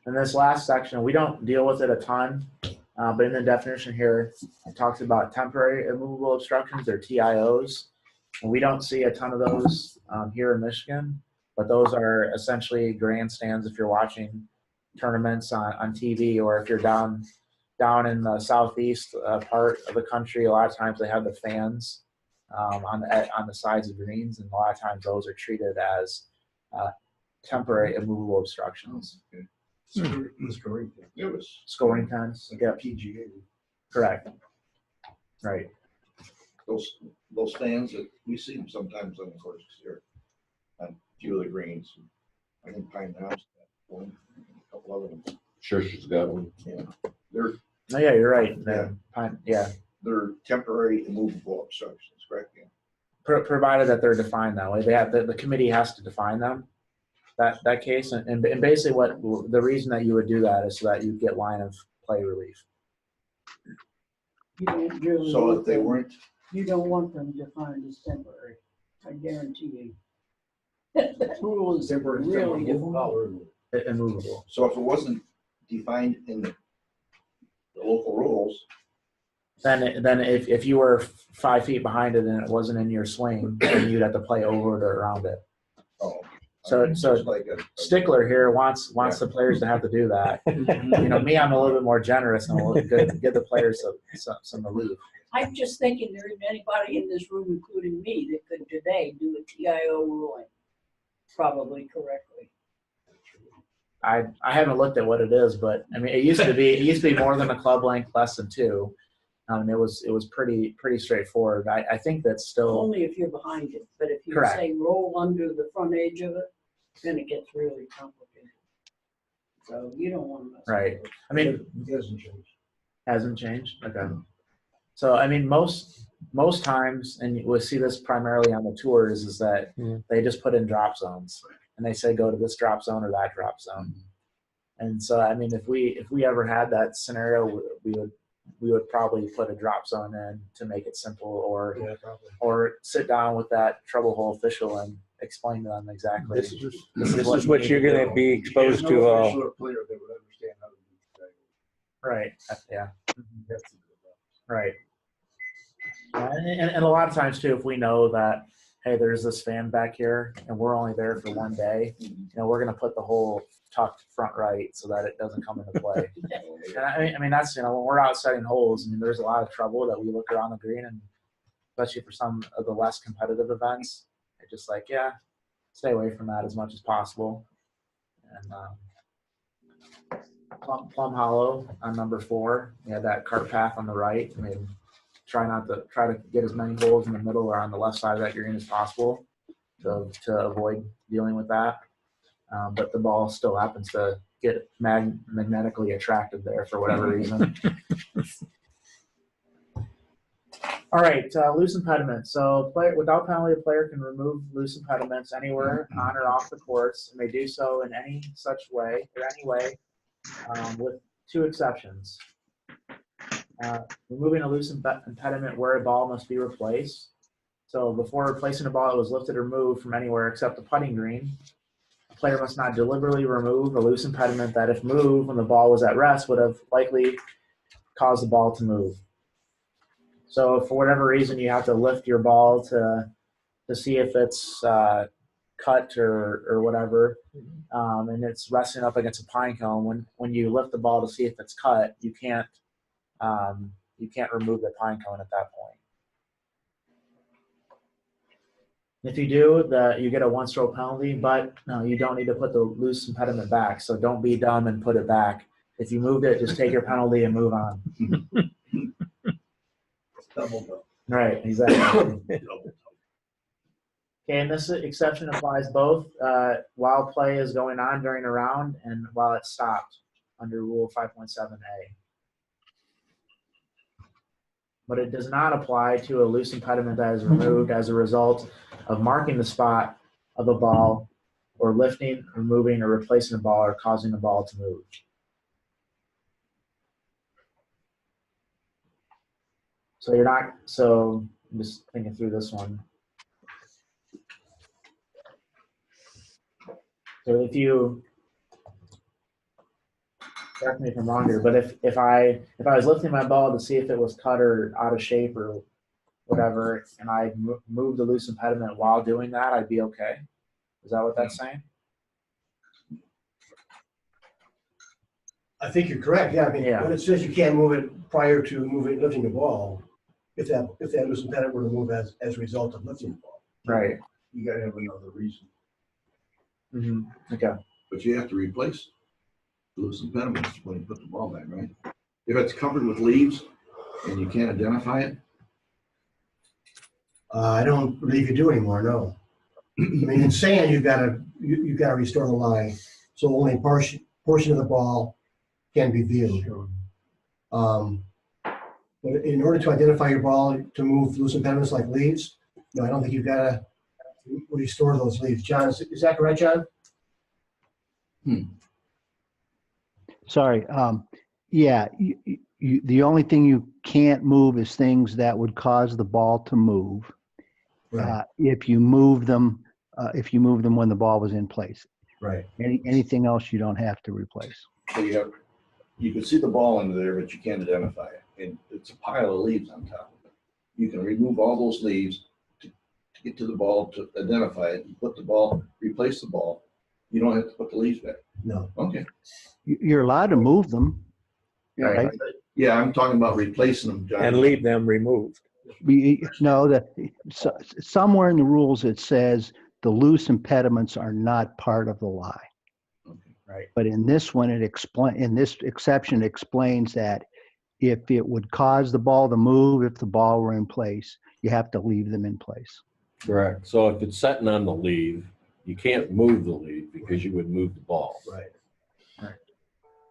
In this last section, we don't deal with it a ton, but in the definition here, it talks about temporary immovable obstructions, or TIOs. And we don't see a ton of those here in Michigan, but those are essentially grandstands if you're watching tournaments on TV, or if you're down in the southeast part of the country, a lot of times they have the fans on the sides of greens, and a lot of times those are treated as temporary immovable obstructions. Okay. Scoring. It was Scoring times. Like Yeah, PGA. correct. Right. those stands that we see them sometimes on the courses here, on a few of the greens. I think Pine House got one, a couple other ones. Church's got one. Yeah, they're Oh yeah, you're right. Yeah. They're temporary immovable obstructions, correct? Yeah. Provided that they're defined that way. They have the committee has to define them. That case, and basically what the reason that you would do that is so that you get line of play relief. You don't really So want if they them- weren't, You don't want them defined as temporary, I guarantee you. That rule is really difficult. Immovable. so if it wasn't defined in the local rules, Then if you were 5 feet behind it and it wasn't in your swing, then you'd have to play over it or around it. oh. So just like a Stickler here wants the players to have to do that. You know, me, I'm a little bit more generous and we'll give the players some relief. I'm just thinking there isn't anybody in this room, including me, that could today do a TIO ruling probably correctly. I haven't looked at what it is, but I mean, it used to be more than a club length, less than 2. It was pretty straightforward. I think that's still Only if you're behind it, but if you Correct. say roll under the front edge of it, then it gets really complicated. So you don't want to mess with right. it. I mean, It hasn't changed. hasn't changed. Okay. So I mean, most times, and we'll see this primarily on the tours, is that they just put in drop zones and they say go to this drop zone or that drop zone. And so I mean, if we ever had that scenario, we would probably put a drop zone in to make it simple, Yeah, probably. or sit down with that trouble hole official and explain to them exactly. This is what you're going to be exposed to. Player that would understand how to do that. Right. Yeah. That's Right. And a lot of times too, if we know that, hey, there's this fan back here and we're only there for one day, we're going to put the hole tucked front right so that it doesn't come into play. And I mean, that's, when we're out setting holes, I mean, there's a lot of trouble that we look around the green, and especially for some of the less competitive events, it's just like, yeah, stay away from that as much as possible. And Plum Hollow on number 4, we had that cart path on the right. I mean, try to get as many holes in the middle or on the left side of that green as possible to avoid dealing with that. But the ball still happens to get magnetically attracted there for whatever reason. All right, loose impediments. So without penalty, a player can remove loose impediments anywhere on or off the course, and may do so in any such way or any way, with 2 exceptions. Removing a loose impediment where a ball must be replaced. So before placing a ball that was lifted or moved from anywhere except the putting green, a player must not deliberately remove a loose impediment that, if moved when the ball was at rest, would have likely caused the ball to move. So if for whatever reason you have to lift your ball to see if it's cut or whatever, and it's resting up against a pine cone, when you lift the ball to see if it's cut, you can't remove the pine cone at that point. If you do, you get a 1-stroke penalty, but no, you don't need to put the loose impediment back. So don't be dumb and put it back. If you moved it, just take your penalty and move on. Double. Right, exactly. Okay, and this exception applies both while play is going on during a round and while it's stopped under Rule 5.7a. But it does not apply to a loose impediment that is removed as a result of marking the spot of a ball, or lifting, removing, or replacing a ball, or causing the ball to move. So I'm just thinking through this one. So if you, correct me if I'm wrong here, but if I was lifting my ball to see if it was cut or out of shape or whatever, and I moved the loose impediment while doing that, I'd be okay. Is that what that's saying? I think you're correct. Yeah, I mean, when it says you can't move it prior to lifting the ball, if that loose impediment were to move as a result of lifting the ball, right? You got to have another reason. Mm-hmm. Okay. But you have to replace the loose impediments when you put the ball back, right? If it's covered with leaves and you can't identify it, I don't believe you do anymore. No. I mean, in sand, you've got to restore the line, so only a portion of the ball can be viewed. But in order to identify your ball to move loose impediments like leaves, no, I don't think you've got to restore those leaves. John, is that correct, John? Sorry. Yeah, the only thing you can't move is things that would cause the ball to move. Right. If you move them when the ball was in place. Right. Anything else you don't have to replace. So you can see the ball under there, but you can't identify it. And it's a pile of leaves on top of it. You can remove all those leaves to get to the ball to identify it. You put the ball, replace the ball. You don't have to put the leaves back. No. Okay. You're allowed to move them. Right. Yeah, I'm talking about replacing them, John. And leave them removed. No, somewhere in the rules it says the loose impediments are not part of the lie. Okay. Right. But in this one, in this exception explains that if it would cause the ball to move, if the ball were in place, you have to leave them in place. Correct. So if it's sitting on the leaf, you can't move the leaf because you would move the ball. Right.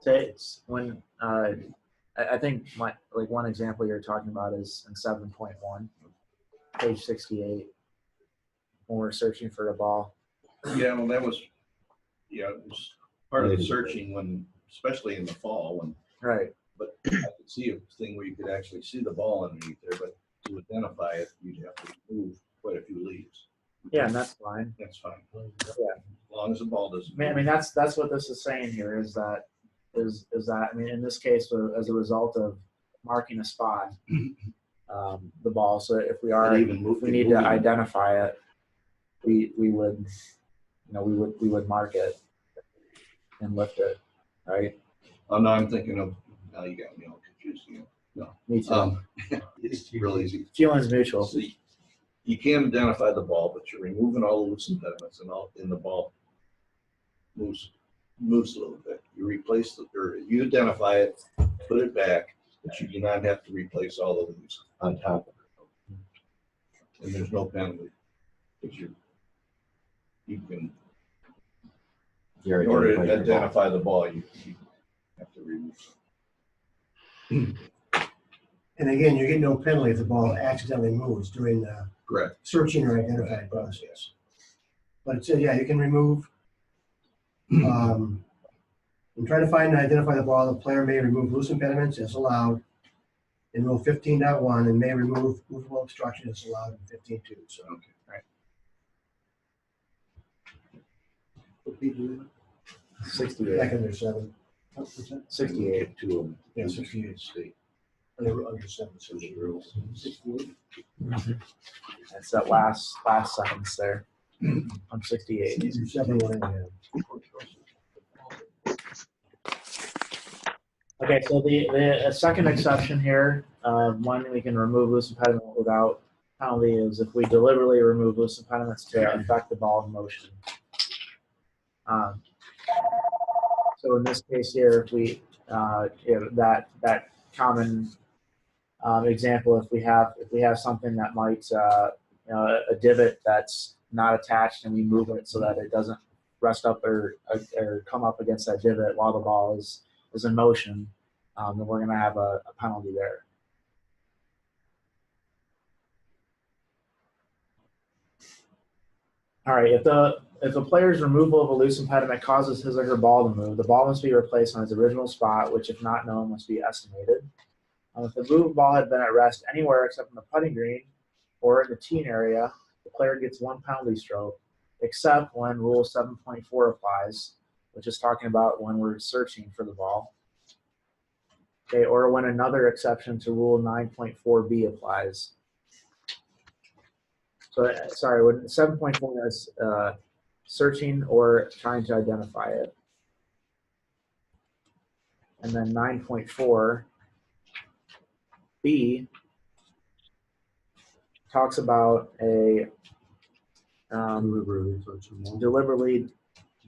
So it's when I think one example you're talking about is in 7.1, page 68, when we're searching for a ball. Yeah, well, it was part of the searching when, especially in the fall, when. Right. But I could see a thing where you could actually see the ball underneath there, but to identify it, you'd have to remove quite a few leaves. Yeah, and that's fine. That's fine. Yeah. As long as the ball doesn't. I mean that's what this is saying here is that I mean, in this case, as a result of marking a spot, the ball. So if we need to identify it, we would mark it and lift it, right? Oh no, I'm thinking of. Now you got me all confused again. No, me too. It's real easy. Feelings mutual. So you can't identify the ball, but you're removing all the loose impediments, and the ball moves a little bit. You replace you identify it, put it back, but you do not have to replace all the leaves on top of it. And there's no penalty. Because you can, in order to identify the ball, you have to remove some. And again, you get no penalty if the ball accidentally moves during the Correct. Searching or identifying process. But it says, yeah, you can remove. In trying to find and identify the ball, the player may remove loose impediments as allowed in Rule 15.1 and may remove movable obstruction is allowed in 15.2. So, Okay. Right. What page is it? 68. Back under 7. What percent? 68. Two of them. Yeah, 68. State. Under 7. So There's a rule. 68. That's that last sentence there on 68. 71. Yeah. Okay, so the second exception here, one we can remove loose impediment without penalty is if we deliberately remove loose impediments to affect the ball in motion. So in this case here, if we that common example, if we have something that might a divot that's not attached and we move it so that it doesn't rest up or come up against that divot while the ball is in motion, then we're going to have a penalty there. All right, if a player's removal of a loose impediment causes his or her ball to move, the ball must be replaced on its original spot, which, if not known, must be estimated. If the moved ball had been at rest anywhere except in the putting green or in the teen area, the player gets 1 penalty stroke, except when Rule 7.4 applies, which is talking about when we're searching for the ball. Okay, or when another exception to Rule 9.4b applies. So, sorry, when 7.4 is searching or trying to identify it. And then 9.4b talks about a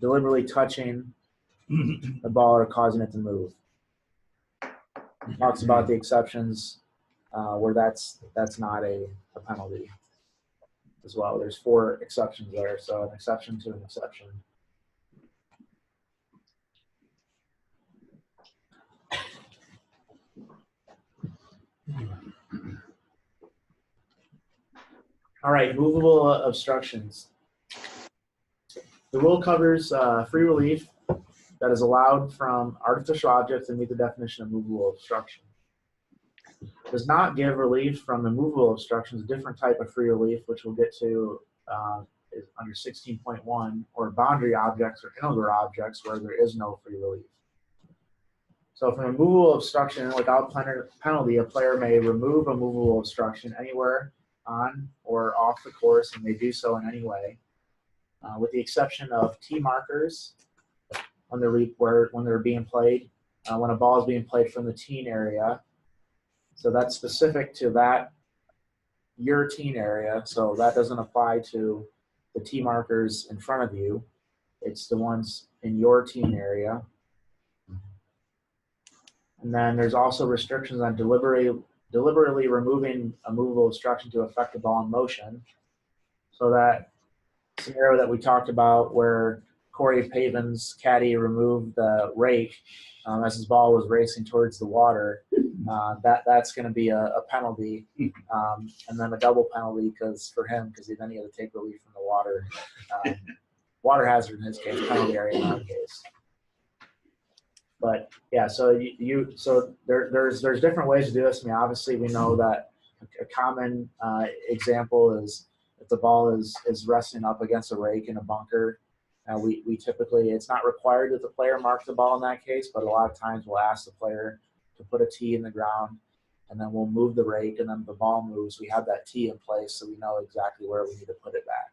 deliberately touching the ball or causing it to move. It talks about the exceptions where that's not a penalty as well. There's 4 exceptions there, so an exception to an exception. All right, movable obstructions. The rule covers free relief that is allowed from artificial objects and meet the definition of movable obstruction. It does not give relief from immovable obstructions, a different type of free relief, which we'll get to is under 16.1, or boundary objects or integral objects where there is no free relief. So from a movable obstruction without penalty, a player may remove a movable obstruction anywhere on or off the course and may do so in any way, with the exception of tee markers when they're being played, when a ball is being played from the teen area. So that's specific to your teen area. So that doesn't apply to the tee markers in front of you. It's the ones in your teen area. And then there's also restrictions on deliberately removing a movable obstruction to affect the ball in motion. So that scenario that we talked about where Corey Pavin's caddy removed the rake as his ball was racing towards the water, that's going to be a penalty, and then a double penalty for him because then he had to take relief from the water. Water hazard in his case, penalty area in our case. But yeah, so there's different ways to do this. I mean, obviously we know that a common example is if the ball is resting up against a rake in a bunker. We typically, it's not required that the player mark the ball in that case, but a lot of times we'll ask the player to put a tee in the ground, and then we'll move the rake, and then the ball moves. We have that tee in place, so we know exactly where we need to put it back.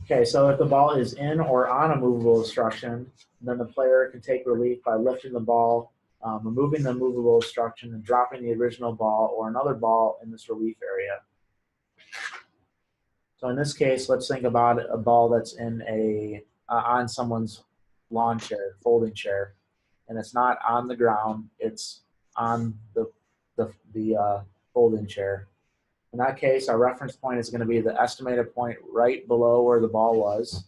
Okay, so if the ball is in or on a movable obstruction, then the player can take relief by lifting the ball, removing the movable obstruction, and dropping the original ball or another ball in this relief area. So in this case, let's think about a ball that's in on someone's lawn chair, folding chair, and it's not on the ground; it's on the folding chair. In that case, our reference point is going to be the estimated point right below where the ball was.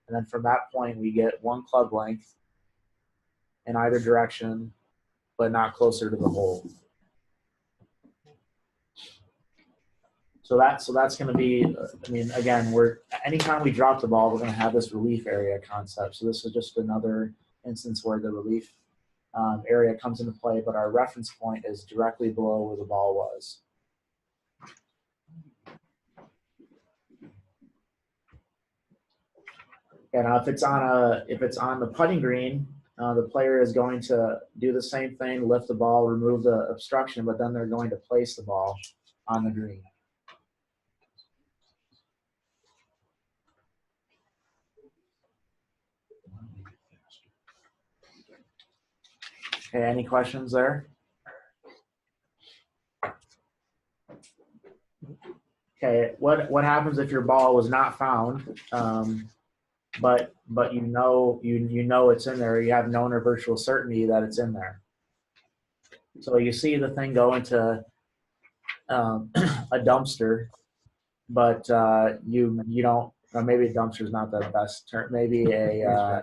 And then from that point, we get 1 club length in either direction, but not closer to the hole. So that's going to be, I mean, again, anytime we drop the ball, we're going to have this relief area concept. So this is just another instance where the relief area comes into play, but our reference point is directly below where the ball was. And if it's on the putting green, the player is going to do the same thing, lift the ball, remove the obstruction, but then they're going to place the ball on the green. Okay, any questions there? Okay, what happens if your ball was not found, but you know it's in there? You have known or virtual certainty that it's in there. So you see the thing go into a dumpster, but you don't. Or maybe a dumpster is not the best term. Maybe a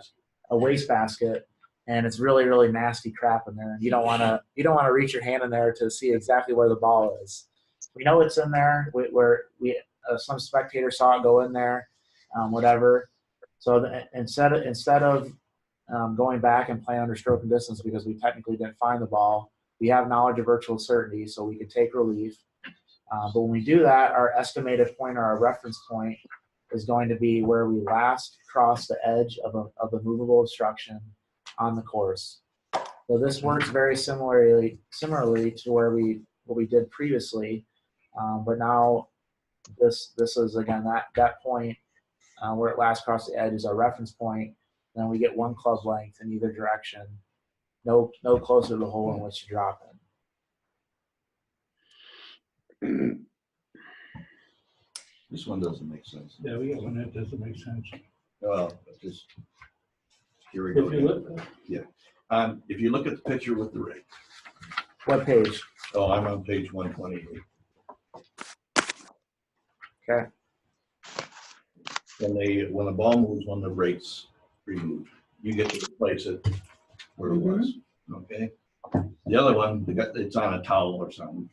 wastebasket. And it's really, really nasty crap in there. And you don't want to reach your hand in there to see exactly where the ball is. We know it's in there. Some spectator saw it go in there, whatever. So instead of going back and playing under stroke and distance because we technically didn't find the ball, we have knowledge of virtual certainty, so we can take relief. But when we do that, our estimated point or our reference point is going to be where we last crossed the edge of a movable obstruction on the course. So this works very similarly to what we did previously, but now this is again that point where it last crossed the edge is our reference point. Then we get one club length in either direction, no closer to the hole in which to drop in. This one doesn't make sense. Yeah, we got one that doesn't make sense. Well, just here we go. If you look, yeah. If you look at the picture with the rig. What page? Oh, I'm on page 128. Okay. When the ball moves, when the rake's removed, you get to replace it where it was. Okay. The other one, it's on a towel or something.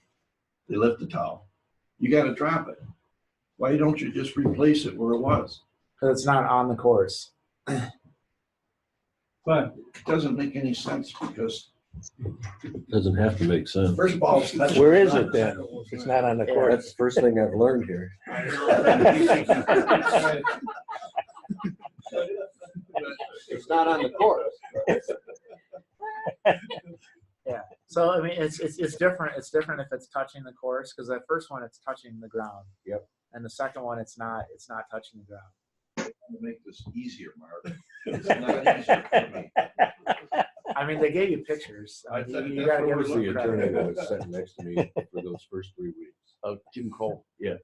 They lift the towel. You got to drop it. Why don't you just replace it where it was? Because it's not on the course. But it doesn't make any sense because Doesn't have to make sense. First ball is touching. Where is it then? It's not on the court. That's the first thing I've learned here. It's not on the course. Yeah. So I mean, it's different. It's different if it's touching the course because that first one it's touching the ground. Yep. And the second one it's not touching the ground. to make this easier, Mark. It's not easier for me. I mean, they gave you pictures. I You thought gotta that's give what us The some attorney credit. that was sitting next to me for those first 3 weeks. Oh, Jim Cole. Yeah.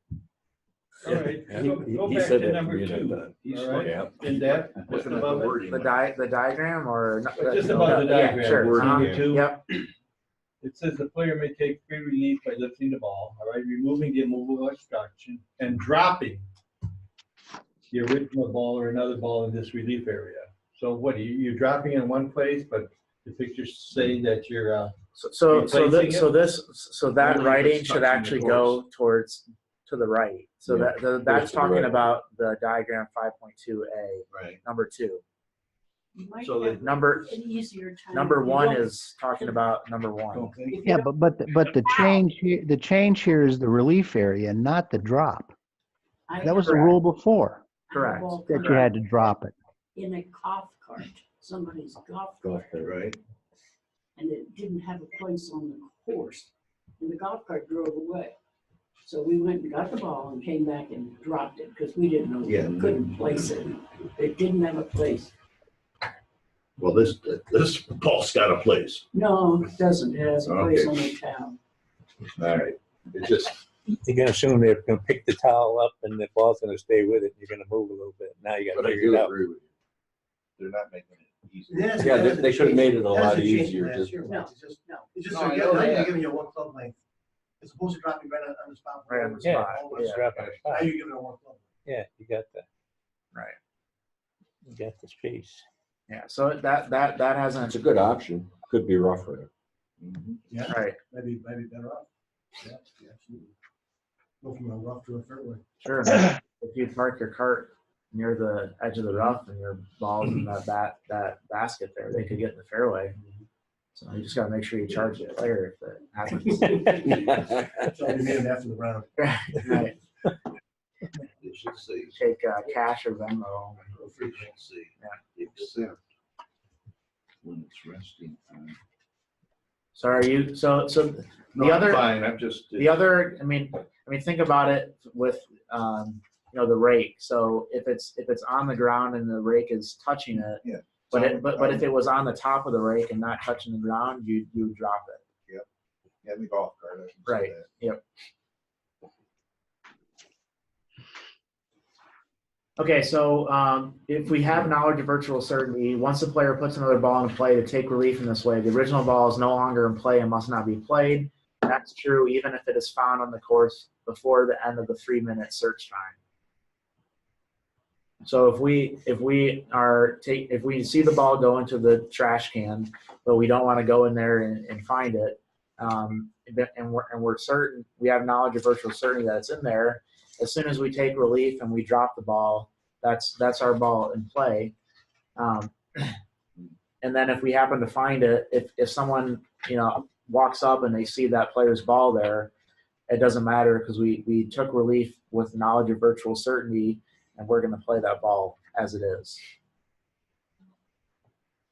all right, Yeah. go He back said to that number to me that 2. time. He's All right. Yeah. In that, Looking just at the above it. wording. The diagram or Just above the Yeah, diagram. sure. Wording, Number yeah. 2. Yep. It says the player may take free relief by lifting the ball, all right, removing the immovable obstruction and dropping the original ball or another ball in this relief area. So what, you're dropping in one place, but the pictures say that you're, So Replacing that Only if writing it's should touching actually the go to the right. So Yeah, that's to the talking right. about the diagram 5.2a, Right. number 2. You might So have Number an easier time. number if you 1 don't- is talking about number 1. Okay. if you Yeah, don't- but the change here is the relief area, not the drop. I That was the have- rule before, I have Correct. all that kinds you had to drop it. in a golf cart, somebody's golf cart, Right. and it didn't have a place on the course. And the golf cart drove away. So we went and got the ball and came back and dropped it because we didn't know, Yeah. we couldn't place it. It didn't have a place. Well, this ball's got a place. No, it doesn't. It has a place Okay. on the towel. All right. It just, You're gonna assume they're gonna pick the towel up and the ball's gonna stay with it. And you're gonna move a little bit. Now you but gotta I figure do it out. agree with you. They're not making it easy. Yeah, they should have made it a lot easier. No, Just it's just, No, I now know you're that. giving you a one club length. It's supposed to drop you right on the spot. Right on the Yeah, spot. it's Yeah. dropping a Now spot. you're giving it a one club. Yeah, you got the, Right. you got the space. Yeah. So that it's hasn't a good option. Could be rougher. Mhm. Yeah, right. maybe better off. Yeah, absolutely. Go from a rough to a fairway. Sure. If you park your cart near the edge of the rough and your ball's in that basket there, they could get in the fairway. So you just got to make sure you charge the player if it happens. So you need it after the round. Right. They should say, Take cash or Venmo. they should say, except when it's resting time. So are you? So No, the I'm other. fine, I'm just. The other, I mean, think about it with, the rake. So if it's on the ground and the rake is touching it, Yeah. but if it was on the top of the rake and not touching the ground, you would drop it. Yeah, the golf cart. I can see Right. that. Yep. Okay, so if we have knowledge of virtual certainty, once the player puts another ball into play to take relief in this way, the original ball is no longer in play and must not be played. That's true even if it is found on the course before the end of the 3-minute search time. So if we see the ball go into the trash can, but we don't want to go in there and find it, and we're certain, we have knowledge of virtual certainty that it's in there. As soon as we take relief and we drop the ball, that's our ball in play. And then if we happen to find it, if someone walks up and they see that player's ball there, it doesn't matter because we took relief with knowledge of virtual certainty, and we're going to play that ball as it is.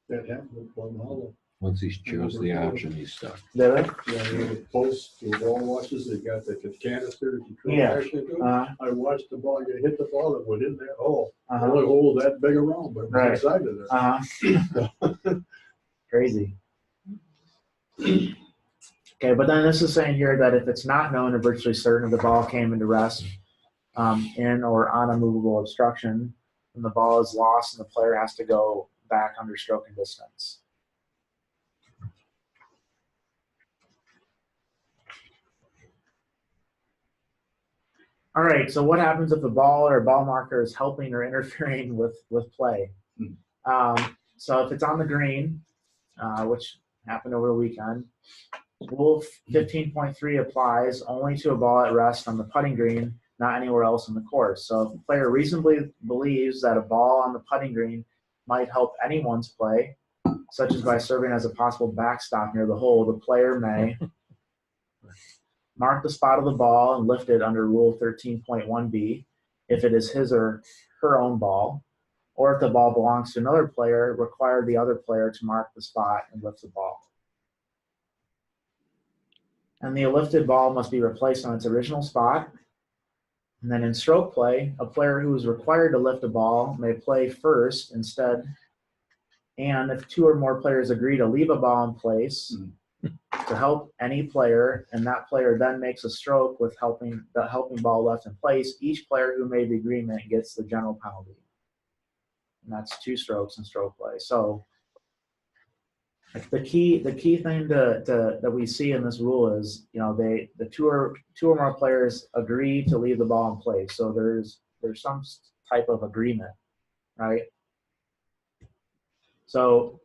That happened with one hollow. Once he chose the option, he's stuck. Did it? Yeah, the post, the wall washes, they got the canister that you throw Yeah. back into. Uh-huh. I watched the ball get hit the ball that went in that hole. Uh-huh. Only hole that big around, but it was Right. inside of there. Uh-huh. Crazy. Okay, but then this is saying here that if it's not known or virtually certain the ball came into rest in or on a movable obstruction, then the ball is lost and the player has to go back under stroke and distance. All right, so what happens if the ball or ball marker is helping or interfering with play? So if it's on the green, which happened over the weekend, Rule 15.3 applies only to a ball at rest on the putting green, not anywhere else on the course. So if the player reasonably believes that a ball on the putting green might help anyone's play, such as by serving as a possible backstop near the hole, the player may mark the spot of the ball and lift it under Rule 13.1b if it is his or her own ball, or if the ball belongs to another player, require the other player to mark the spot and lift the ball. And the lifted ball must be replaced on its original spot. And then in stroke play, a player who is required to lift a ball may play first instead. And if 2 or more players agree to leave a ball in place to help any player, and that player then makes a stroke with the helping ball left in place, each player who made the agreement gets the general penalty. And that's 2 strokes in stroke play. So the key thing that we see in this rule is, the two or more players agree to leave the ball in place. So there's some type of agreement, right? So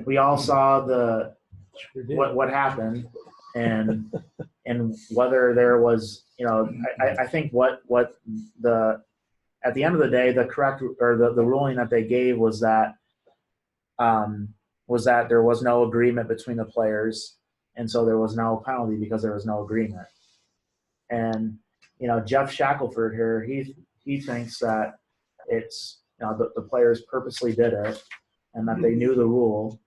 we all saw what happened, and whether there was, I think at the end of the day, the correct or the ruling that they gave was that there was no agreement between the players, and so there was no penalty because there was no agreement. And Jeff Shackelford here, he thinks that it's the players purposely did it and that they knew the rule.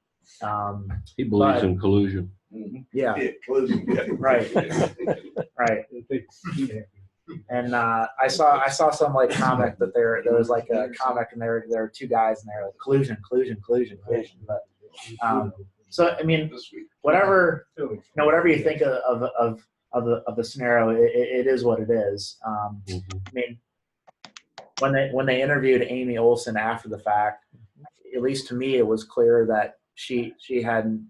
He believes in collusion. Yeah. Collusion. Right. Right. And I saw some comic that there was a comic, and there were 2 guys, and they're like collusion. But so I mean, whatever you think of the scenario, it is what it is. I mean, when they interviewed Amy Olsen after the fact, at least to me, it was clear that she had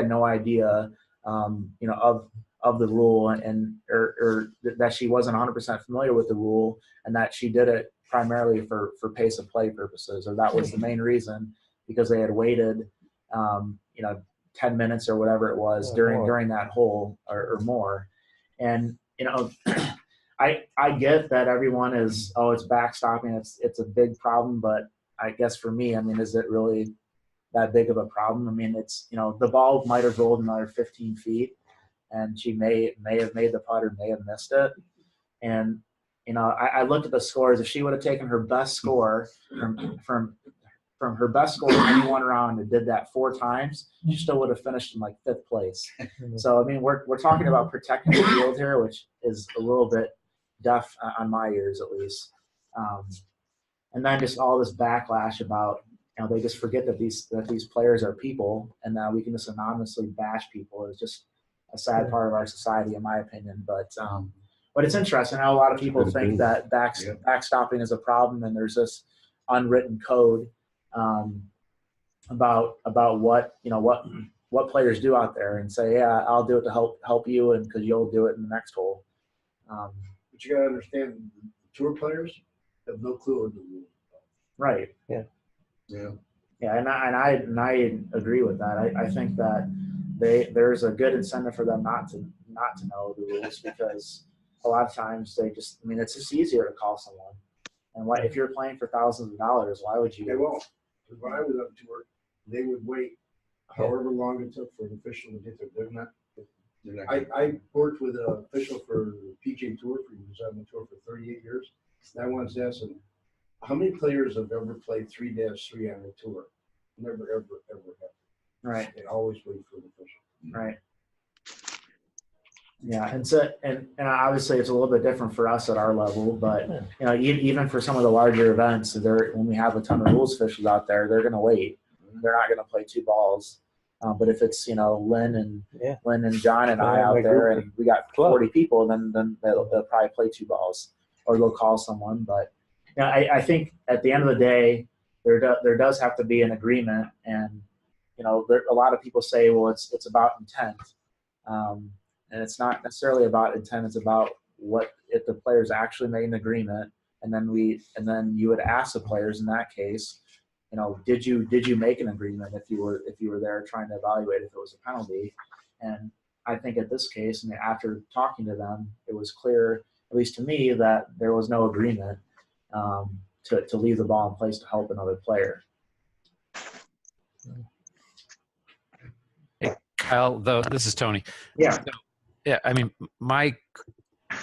no idea, of the rule, and or that she wasn't 100% familiar with the rule, and that she did it primarily for pace of play purposes, or that was the main reason, because they had waited 10 minutes or whatever it was during that hole or more. And I get that everyone is, oh, it's backstopping. It's a big problem, but I guess for me, I mean, is it really that big of a problem? I mean, it's, the ball might have rolled another 15 feet, and she may have made the putt or may have missed it. And I looked at the scores. If she would have taken her best score from her best score in any one round and did that 4 times, she still would have finished in like 5th place. So I mean, we're talking about protecting the field here, which is a little bit deaf on my ears at least. And then just all this backlash about, they just forget that these players are people, and that we can just anonymously bash people is just a sad part of our society, in my opinion. But it's interesting how a lot of people think that backstopping is a problem, and there's this unwritten code about what players do out there, and say, yeah, I'll do it to help you, and because you'll do it in the next hole. But you gotta understand, the tour players have no clue what the rules. Right. Yeah. Yeah. Yeah, and I agree with that. I think that there's a good incentive for them not to know the rules, because a lot of times it's just easier to call someone. And if you're playing for thousands of dollars, why would you? They won't. Because when I was on tour, they would wait however long it took for an official to get there. I worked with an official for the PJ Tour. He was on the tour for 38 years. And I once asked him, how many players have ever played 3-3 on the tour? Never, ever, ever happened. Right. They always wait for an official. Right. Yeah, and obviously it's a little bit different for us at our level, but even for some of the larger events, when we have a ton of rules officials out there, they're going to wait. They're not going to play 2 balls. But if it's Lynn and John and I out there, and we got 40 people, then they'll probably play 2 balls, or they'll call someone. But I think at the end of the day, there does have to be an agreement, and a lot of people say, well, it's about intent. And it's not necessarily about intent. It's about if the players actually made an agreement, and then you would ask the players in that case, did you make an agreement if you were there trying to evaluate if it was a penalty? And I think at this case, after talking to them, it was clear, at least to me, that there was no agreement to leave the ball in place to help another player. Hey, Kyle, though, this is Tony. Yeah. Yeah, I mean, my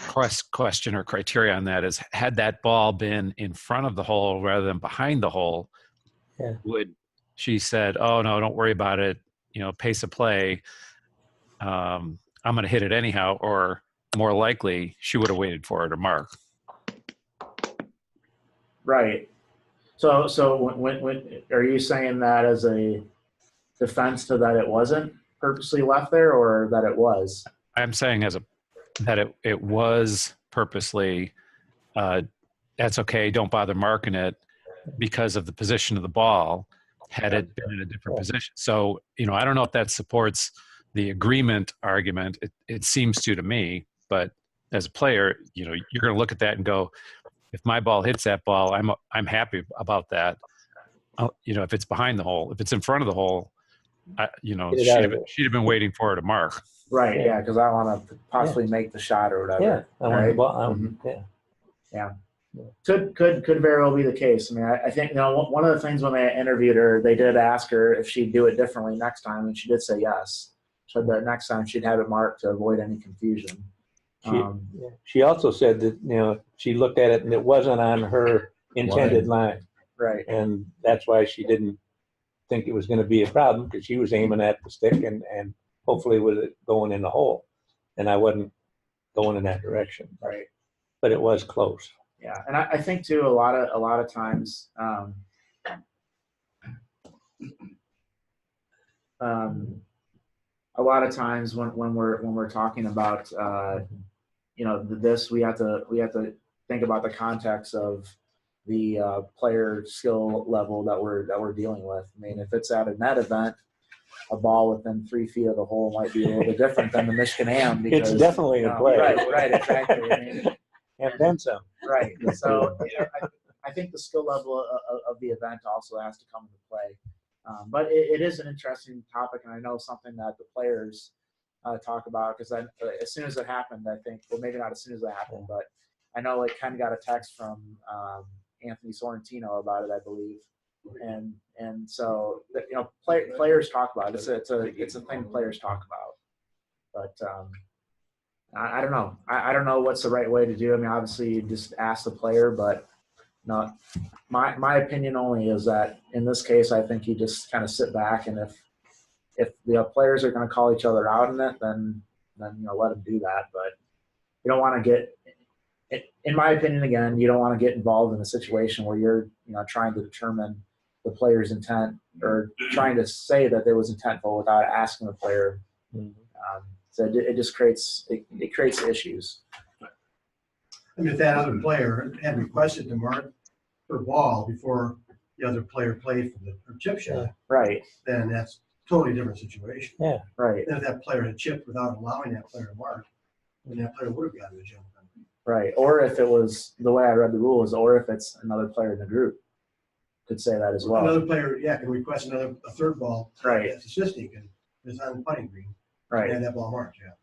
question or criteria on that is, had that ball been in front of the hole rather than behind the hole, would she said, oh, no, don't worry about it, pace of play, I'm going to hit it anyhow, or more likely she would have waited for it to mark. Right. So when are you saying that as a defense to that it wasn't purposely left there, or that it was? I'm saying that it was purposely, that's okay, don't bother marking it because of the position of the ball, had it been in a different position. So, I don't know if that supports the agreement argument. It seems to me, but as a player, you're going to look at that and go, if my ball hits that ball, I'm happy about that. If it's behind the hole, if it's in front of the hole, she'd have been waiting for her to mark. Right. Yeah, because I want to possibly make the shot or whatever. Yeah, I want the ball. Yeah. Could very well be the case. I mean, I think one of the things when they interviewed her, they did ask her if she'd do it differently next time, and she did say yes. So that next time she'd have it marked to avoid any confusion. She also said that she looked at it and it wasn't on her intended line. Right. And that's why she didn't think it was going to be a problem, because she was aiming at the stick and hopefully with it going in the hole, and I wasn't going in that direction. Right. But it was close. Yeah, and I think too, a lot of times, when we're talking about this, we have to think about the context of the player skill level that we're dealing with. I mean, if it's at a net event, a ball within 3 feet of the hole might be a little bit different than the Michigan AM. Because, it's definitely a play. Right, exactly. I mean, and then some. Right. So I think the skill level of the event also has to come into play. But it is an interesting topic, and I know something that the players talk about, because as soon as it happened, I think, well, maybe not as soon as it happened, but I know like Ken got a text from Anthony Sorrentino about it, I believe, and so you know players talk about it. It's a thing players talk about, but I don't know. I don't know what's the right way to do. I mean, obviously you just ask the player, but no, my opinion only is that in this case, I think you just kind of sit back, and if the players are going to call each other out in it, then you know let them do that. But you don't want to get, in my opinion, again, you don't want to get involved in a situation where you're trying to determine the player's intent or trying to say that there was intentful without asking the player. So it just creates issues. I mean, if that other player had requested to mark her ball before the other player played for her chip shot, Right. then that's a totally different situation. Yeah. Right. And if that player had chipped without allowing that player to mark, then that player would have gotten a general penalty. Right. Or if it was the way I read the rules, or if it's another player in the group, could say that as well. Another player, can request a third ball. Right. That's assisting and it's on the putting green. Right. And that ball marked, yeah.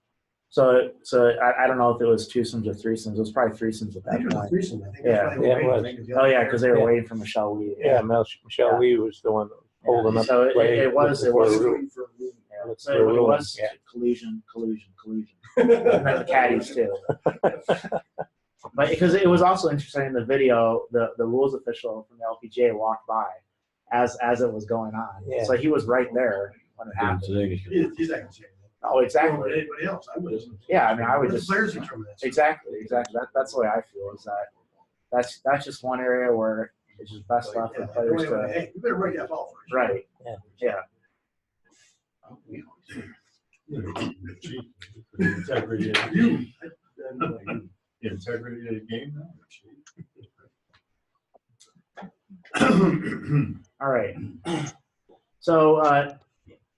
So I don't know if it was twosomes or threesomes. It was probably threesomes at I think that it was a point. threesome. I think Yeah. that's why they Yeah, were it waiting. was. the other Oh yeah, player- because they were Yeah. waiting for Michelle Lee. Yeah, Michelle Lee was the one holding up So the play. it was looking for a rule. yeah. Look So for a it ruling, was yeah. collusion, and then the caddies too. But because it was also interesting in the video, the rules official from the LPGA walked by as it was going on. Yeah. So he was right there when it happened. He's not gonna say that. Oh, exactly. But anybody else, I would. Yeah, I mean, I would Let the just players determine that. exactly. That's the way I feel. Is that's just one area where it's just best left for players to. Hey, you better break that ball first. Right. Yeah. Integrity of the integrity of the game. All right. So,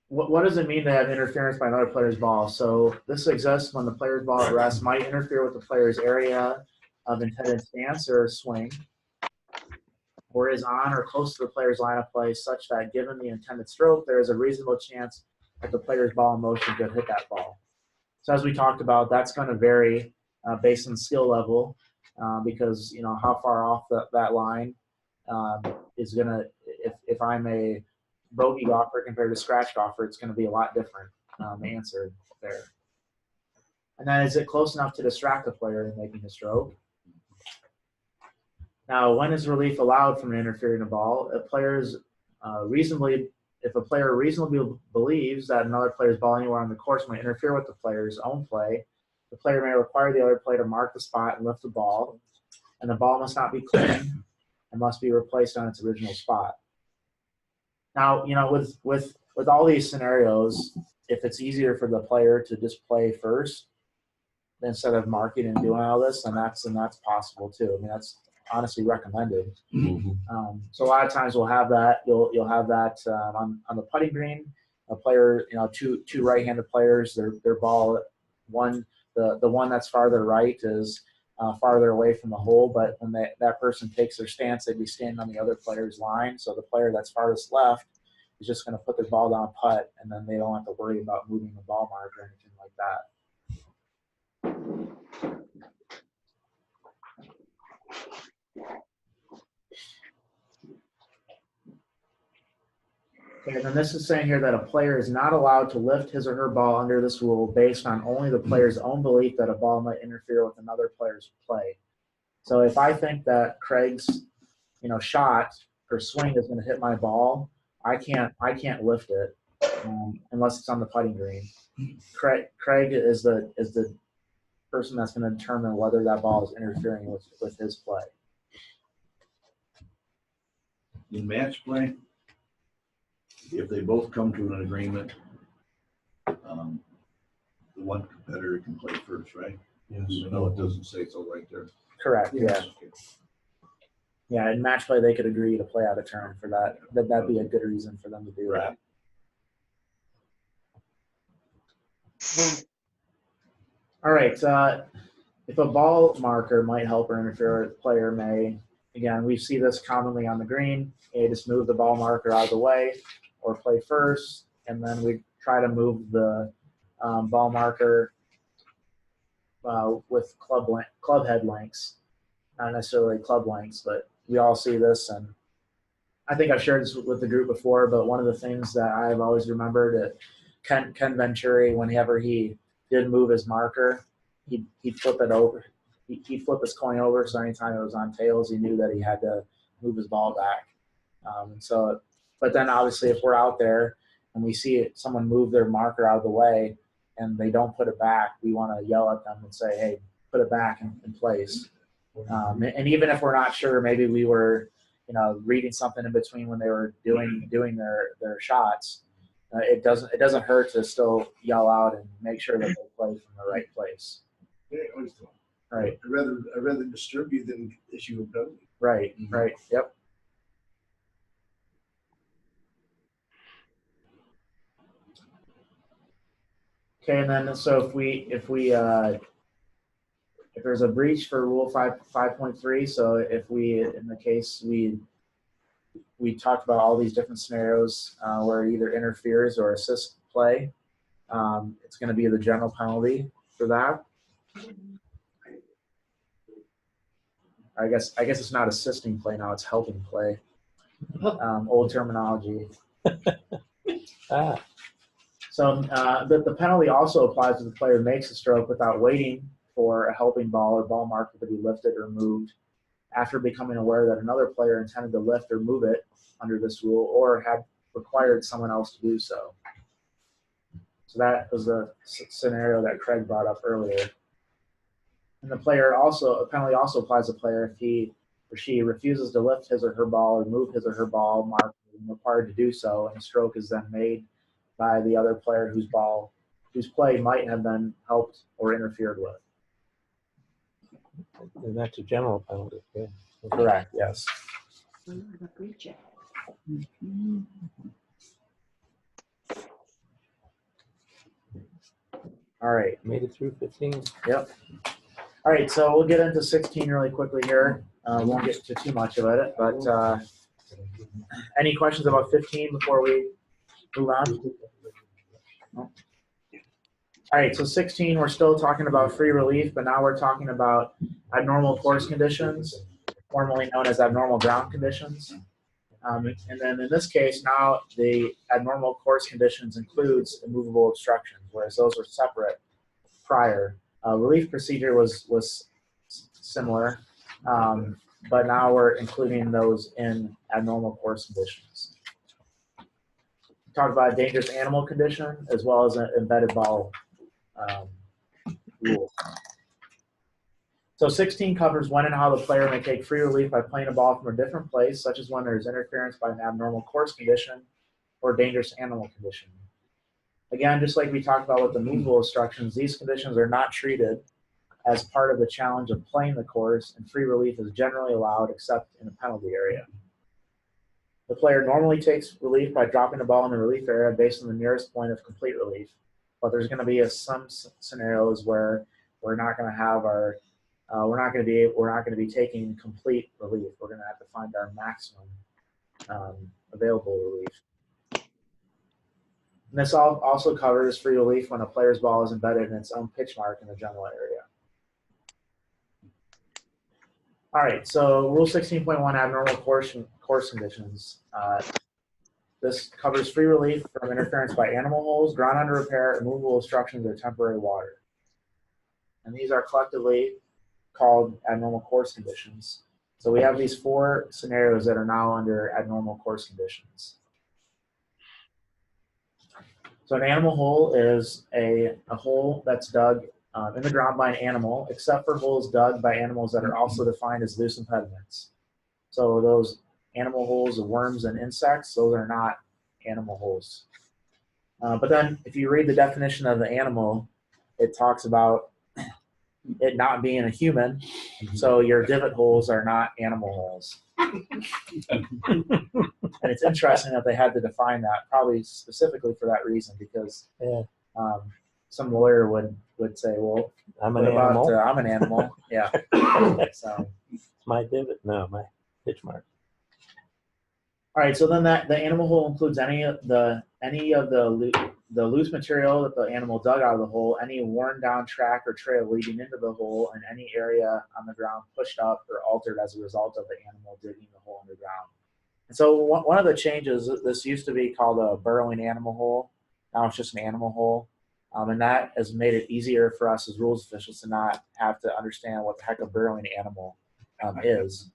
what does it mean to have interference by another player's ball? So, this exists when the player's ball at rest might interfere with the player's area of intended stance or swing, or is on or close to the player's line of play, such that given the intended stroke, there is a reasonable chance that the player's ball in motion could hit that ball. So, as we talked about, that's going to vary based on skill level, because how far off that line is going to, if I'm a bogey golfer compared to scratch golfer, it's going to be a lot different answer there. And then is it close enough to distract the player in making a stroke? Now, when is relief allowed from interfering a ball? If a player reasonably believes that another player's ball anywhere on the course might interfere with the player's own play, the player may require the other player to mark the spot and lift the ball, and the ball must not be clean and must be replaced on its original spot. Now, with all these scenarios, if it's easier for the player to just play first instead of marking and doing all this, then that's possible too. I mean, that's honestly recommended. So a lot of times we'll have that. You'll have that on the putting green. A player, two right-handed players, their ball, the one that's farther right is farther away from the hole, but when that person takes their stance, they'd be standing on the other player's line. So the player that's farthest left is just going to put their ball down putt, and then they don't have to worry about moving the ball mark or anything like that. Okay, and then this is saying here that a player is not allowed to lift his or her ball under this rule based on only the player's own belief that a ball might interfere with another player's play. So if I think that Craig's, shot or swing is going to hit my ball, I can't lift it unless it's on the putting green. Craig is the person that's going to determine whether that ball is interfering with his play. In match play, if they both come to an agreement, the one competitor can play first, right? Yes. Even though it doesn't say so right there. Correct. Yeah. Yeah. In match play, they could agree to play out of turn for that. That'd be a good reason for them to do that. All right. If a ball marker might help or interfere, the player may. Again, we see this commonly on the green. You just move the ball marker out of the way, or play first, and then we try to move the ball marker with club head lengths not necessarily club lengths, but we all see this. And I think I've shared this with the group before, but one of the things that I've always remembered that Ken Venturi, whenever he did move his marker, he'd flip it over. He'd flip his coin over, so anytime it was on tails, he knew that he had to move his ball back. But then obviously if we're out there and we see someone move their marker out of the way and they don't put it back, we want to yell at them and say, hey, put it back in place. And even if we're not sure, maybe we were, reading something in between when they were doing their shots, it doesn't hurt to still yell out and make sure that they play from the right place. Yeah, I always do. Right. I'd rather disturb you than issue a penalty. Right. Yep. Okay, and then so if there's a breach for Rule 5.3, so if in the case we talked about all these different scenarios where it either interferes or assists play, it's going to be the general penalty for that. I guess it's not assisting play now; it's helping play. Old terminology. So the penalty also applies if the player makes a stroke without waiting for a helping ball or ball marker to be lifted or moved after becoming aware that another player intended to lift or move it under this rule or had required someone else to do so. So that was the scenario that Craig brought up earlier. And a penalty also applies to a player if he or she refuses to lift his or her ball or move his or her ball marker when required to do so, and a stroke is then made by the other player whose play might have been helped or interfered with. And that's a general penalty. Yeah. Correct, yes. All right. Made it through 15. Yep. All right, so we'll get into 16 really quickly here. Won't get to too much of it, but any questions about 15 before we move on? No? All right, so 16, we're still talking about free relief, but now we're talking about abnormal course conditions, formerly known as abnormal ground conditions. And then in this case, now the abnormal course conditions includes movable obstructions, whereas those were separate prior. Relief procedure was similar, but now we're including those in abnormal course conditions. Talk about a dangerous animal condition as well as an embedded ball rule. So 16 covers when and how the player may take free relief by playing a ball from a different place, such as when there's interference by an abnormal course condition or dangerous animal condition. Again, just like we talked about with the movable obstructions, these conditions are not treated as part of the challenge of playing the course, and free relief is generally allowed except in a penalty area. The player normally takes relief by dropping the ball in the relief area based on the nearest point of complete relief, but there's going to be some scenarios where we're not going to have our we're not going to be taking complete relief. We're going to have to find our maximum available relief. And this also covers free relief when a player's ball is embedded in its own pitch mark in the general area. All right, so Rule 16.1, abnormal course conditions. This covers free relief from interference by animal holes, ground under repair, and movable obstructions or temporary water. And these are collectively called abnormal course conditions. So we have these 4 scenarios that are now under abnormal course conditions. So an animal hole is a hole that's dug in the ground by an animal, except for holes dug by animals that are also defined as loose impediments. So those animal holes of worms and insects, those are not animal holes. But then if you read the definition of the animal, it talks about it not being a human, so your divot holes are not animal holes. And it's interesting that they had to define that, probably specifically for that reason, because some lawyer would say, well, I'm an animal. I'm an animal. Yeah. So My divot, no, my pitch mark. all right, so then the animal hole includes any any of the loose material that the animal dug out of the hole, any worn down track or trail leading into the hole, and any area on the ground pushed up or altered as a result of the animal digging the hole underground. And so one of the changes, this used to be called a burrowing animal hole. Now it's just an animal hole. And that has made it easier for us as rules officials to not have to understand what the heck a burrowing animal is.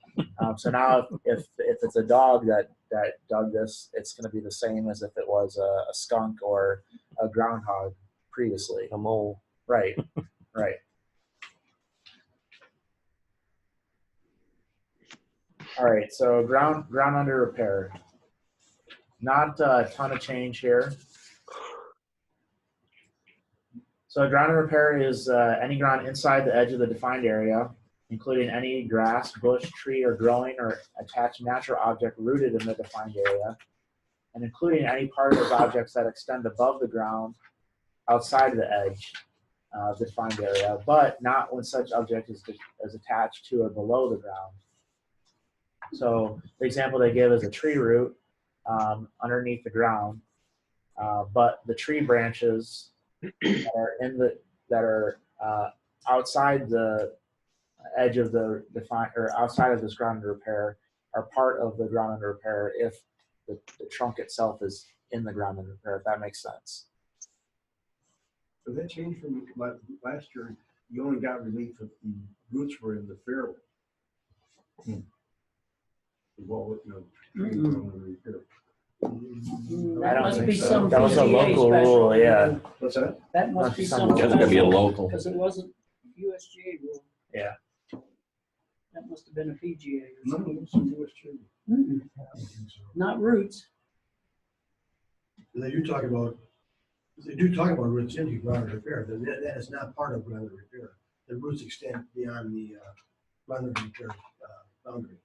So now if it's a dog that dug this, it's going to be the same as if it was a skunk or a groundhog previously. A mole. Right, right. All right, so ground under repair. Not a ton of change here. So ground under repair is any ground inside the edge of the defined area, including any grass, bush, tree, or growing or attached natural object rooted in the defined area, and including any part of those objects that extend above the ground outside of the edge of the defined area, but not when such object is attached to or below the ground. So the example they give is a tree root underneath the ground, but the tree branches that are outside the edge of the defined or outside of this ground under repair are part of the ground under repair if the trunk itself is in the ground under repair, if that makes sense. So that changed from last year. You only got relief if the roots were in the fairway. The wall, repair. That must be some That was a PGA local special. rule, yeah. What's that? That must be some That's gonna be a special, local. because it wasn't USGA rule. Yeah. That must have been a PGA or No, something. it's in USG. Mm-mm. Not roots. They do talk about roots into ground repair. That is not part of ground repair. The roots extend beyond the ground repair boundary.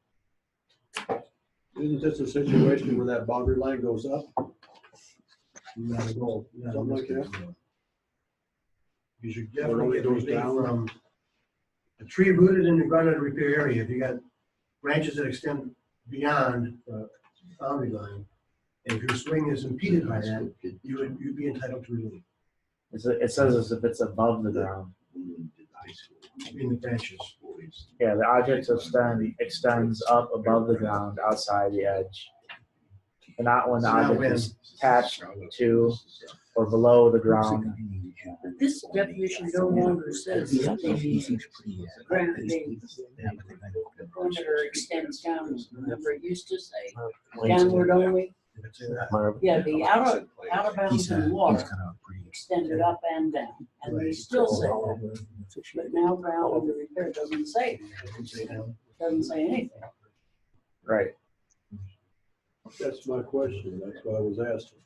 Isn't this a situation where that boundary line goes up? Not at all. Something like that? You should Or definitely only get goes relief down? from a tree rooted in the ground under repair area. If you got branches that extend beyond the boundary line, and if your swing is impeded by that, you'd be entitled to relief It says as if it's above the ground. in the branches. Yeah, the object extends up above the ground outside the edge. But not when the object is attached to or below the ground. But this definition no longer says that the ground, the perimeter extends downward. Remember, it used to say downward only. Yeah, the outer bounds of the water extended up and down, and they still say that. But now ground under repair doesn't say, doesn't say anything. Right. That's my question. That's what I was asking.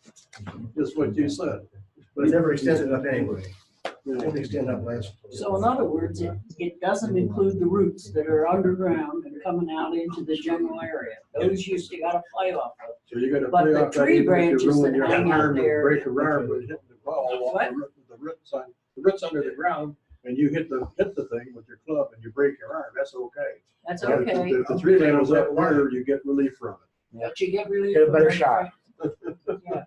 Just what you said. But it never extended up anyway. It only extended up last. So in other words, it doesn't include the roots that are underground and coming out into the general area. Those used to gotta play off of. So you gotta But play the off that tree even if you branches ruin that your hang out arm and there- break your arm with hitting the ball off What? the roots under the ground, and you hit the thing with your club and you break your arm, that's okay. That's But if okay, The tree line was up higher, you get relief from it. but you get relief. Get a from better that. shot. Yeah.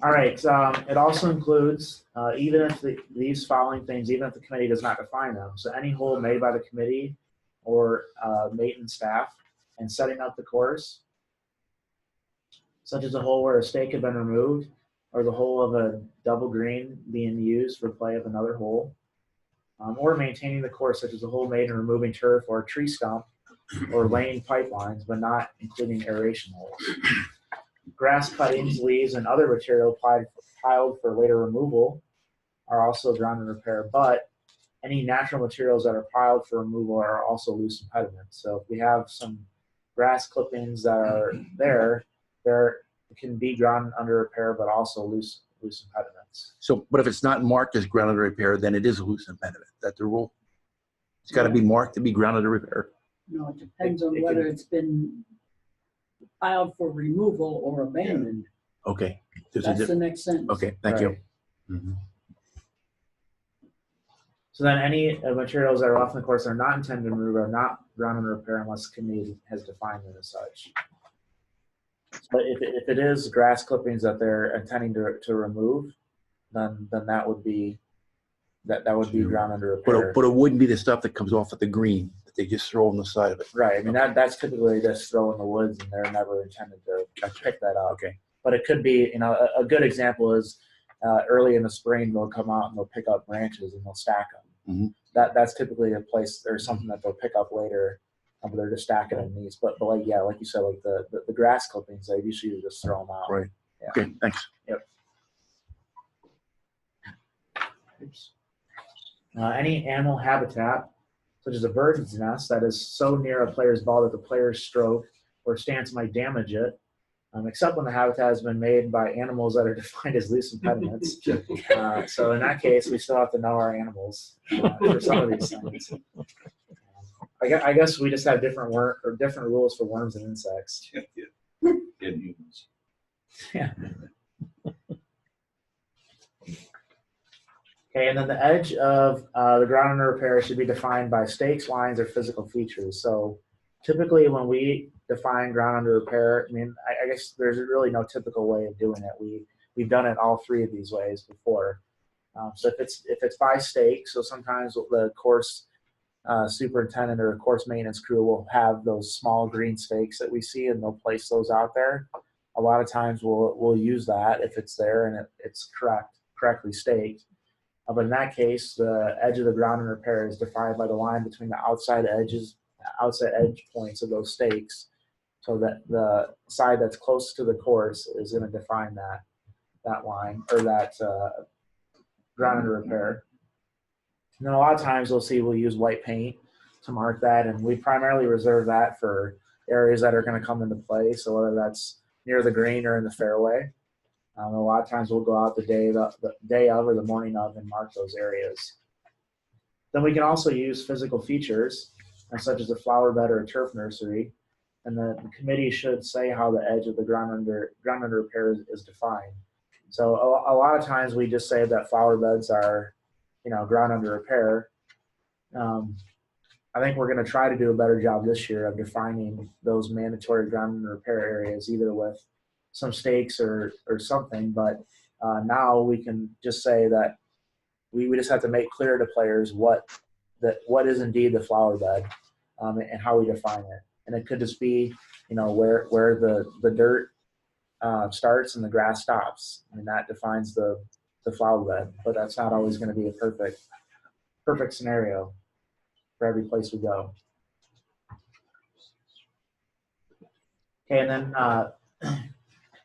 All right, it also includes, even if these following things, even if the committee does not define them, so any hole made by the committee or maintenance staff in setting up the course, such as a hole where a stake had been removed, or the hole of a double green being used for play of another hole, or maintaining the course, such as a hole made in removing turf or a tree stump, or laying pipelines, but not including aeration holes. Grass cuttings, leaves, and other material piled for later removal are also ground and repair, but any natural materials that are piled for removal are also loose impediments. So if we have some grass clippings that are there can be ground under repair, but also loose impediments. So, but if it's not marked as ground under repair, then it is a loose impediment. That's the rule. It's got to be marked to be ground under repair. No, it depends on whether it's been filed for removal or abandoned. Okay. That's the next sentence. Okay, thank you. Right. So then any materials that are left in the course that are not intended to remove are not ground under repair unless the committee has defined them as such. But if it is grass clippings that they're intending to remove, then that would be ground under repair. But it wouldn't be the stuff that comes off at the green that they just throw on the side of it. Right. I mean, that's typically just throw in the woods, and they're never intended to pick that up. Okay. But it could be, a good example is early in the spring they'll come out and they'll pick up branches and they'll stack them. Mhm. That's typically a place or something that they'll pick up later, but they're just stacking them in these. But like you said, like the grass clippings, they usually just throw them out. Right. Yeah. Okay, thanks. Yep. Any animal habitat, such as a bird's nest, that is so near a player's ball that the player's stroke or stance might damage it, except when the habitat has been made by animals that are defined as loose impediments. So in that case, we still have to know our animals for some of these things. I guess we just have different rules for worms and insects. And humans. Yeah. Okay, and then the edge of the ground under repair should be defined by stakes, lines, or physical features. So typically when we define ground under repair, I mean, I guess there's really no typical way of doing it. We've done it all three of these ways before. So if it's by stake, so sometimes the course superintendent or course maintenance crew will have those small green stakes that we see, and they'll place those out there. A lot of times we'll use that if it's there and it's correctly staked. But in that case, the edge of the ground and repair is defined by the line between the outside edge points of those stakes, so that the side that's close to the course is going to define that line or that ground and repair. And then a lot of times we'll use white paint to mark that, and we primarily reserve that for areas that are going to come into play. So whether that's near the green or in the fairway. A lot of times we'll go out the day of or the morning of and mark those areas. Then we can also use physical features, such as a flower bed or a turf nursery, and the committee should say how the edge of the ground under repair is defined. So a lot of times we just say that flower beds are, ground under repair. I think we're going to try to do a better job this year of defining those mandatory ground under repair areas, either with some stakes or something, but now we can just say that we just have to make clear to players what is indeed the flower bed and how we define it. And it could just be, where the dirt starts and the grass stops. I mean, that defines the flower bed, but that's not always going to be a perfect scenario for every place we go. Okay, and then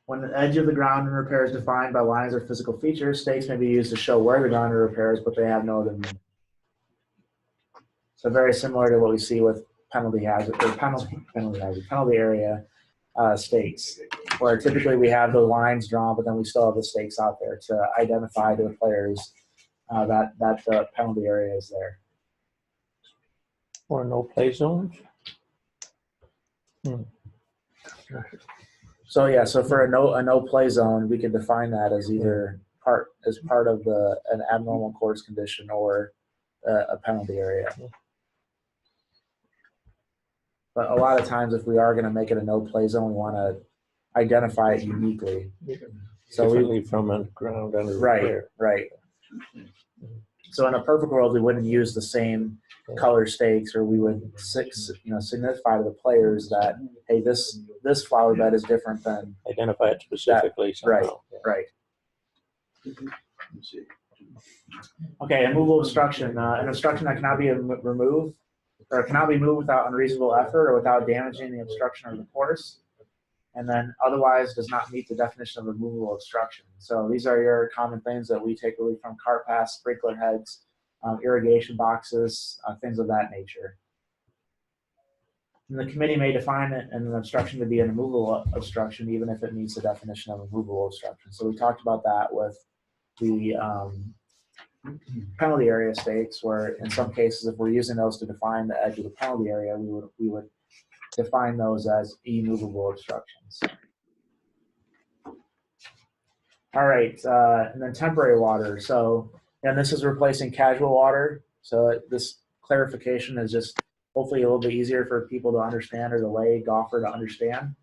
when the edge of the ground and repair is defined by lines or physical features, stakes may be used to show where the ground and repair is, but they have no other meaning. So very similar to what we see with penalty area stakes, where typically we have the lines drawn, but then we still have the stakes out there to identify to the players that the penalty area is there. Or no play zones? So yeah, so for a no play zone, we can define that as either part of an abnormal course condition or a penalty area. But a lot of times, if we are going to make it a no play zone, we want to identify it uniquely. So Differently from a ground under repair. Right. So in a perfect world, we wouldn't use the same color stakes, or we would signify to the players that, hey, this flower bed is different than Identify it specifically somehow. Right. Okay, a movable obstruction, an obstruction that cannot be removed or cannot be moved without unreasonable effort or without damaging the obstruction or the course, and then otherwise does not meet the definition of a movable obstruction. So these are your common things that we take away from cart paths, sprinkler heads, irrigation boxes, things of that nature. And the committee may define an obstruction to be a movable obstruction, even if it meets the definition of a movable obstruction. So we talked about that with the penalty area stakes, where in some cases, if we're using those to define the edge of the penalty area, we would define those as immovable obstructions. All right, and then temporary water. So, and this is replacing casual water. So this clarification is just hopefully a little bit easier for people to understand, or the lay golfer to understand.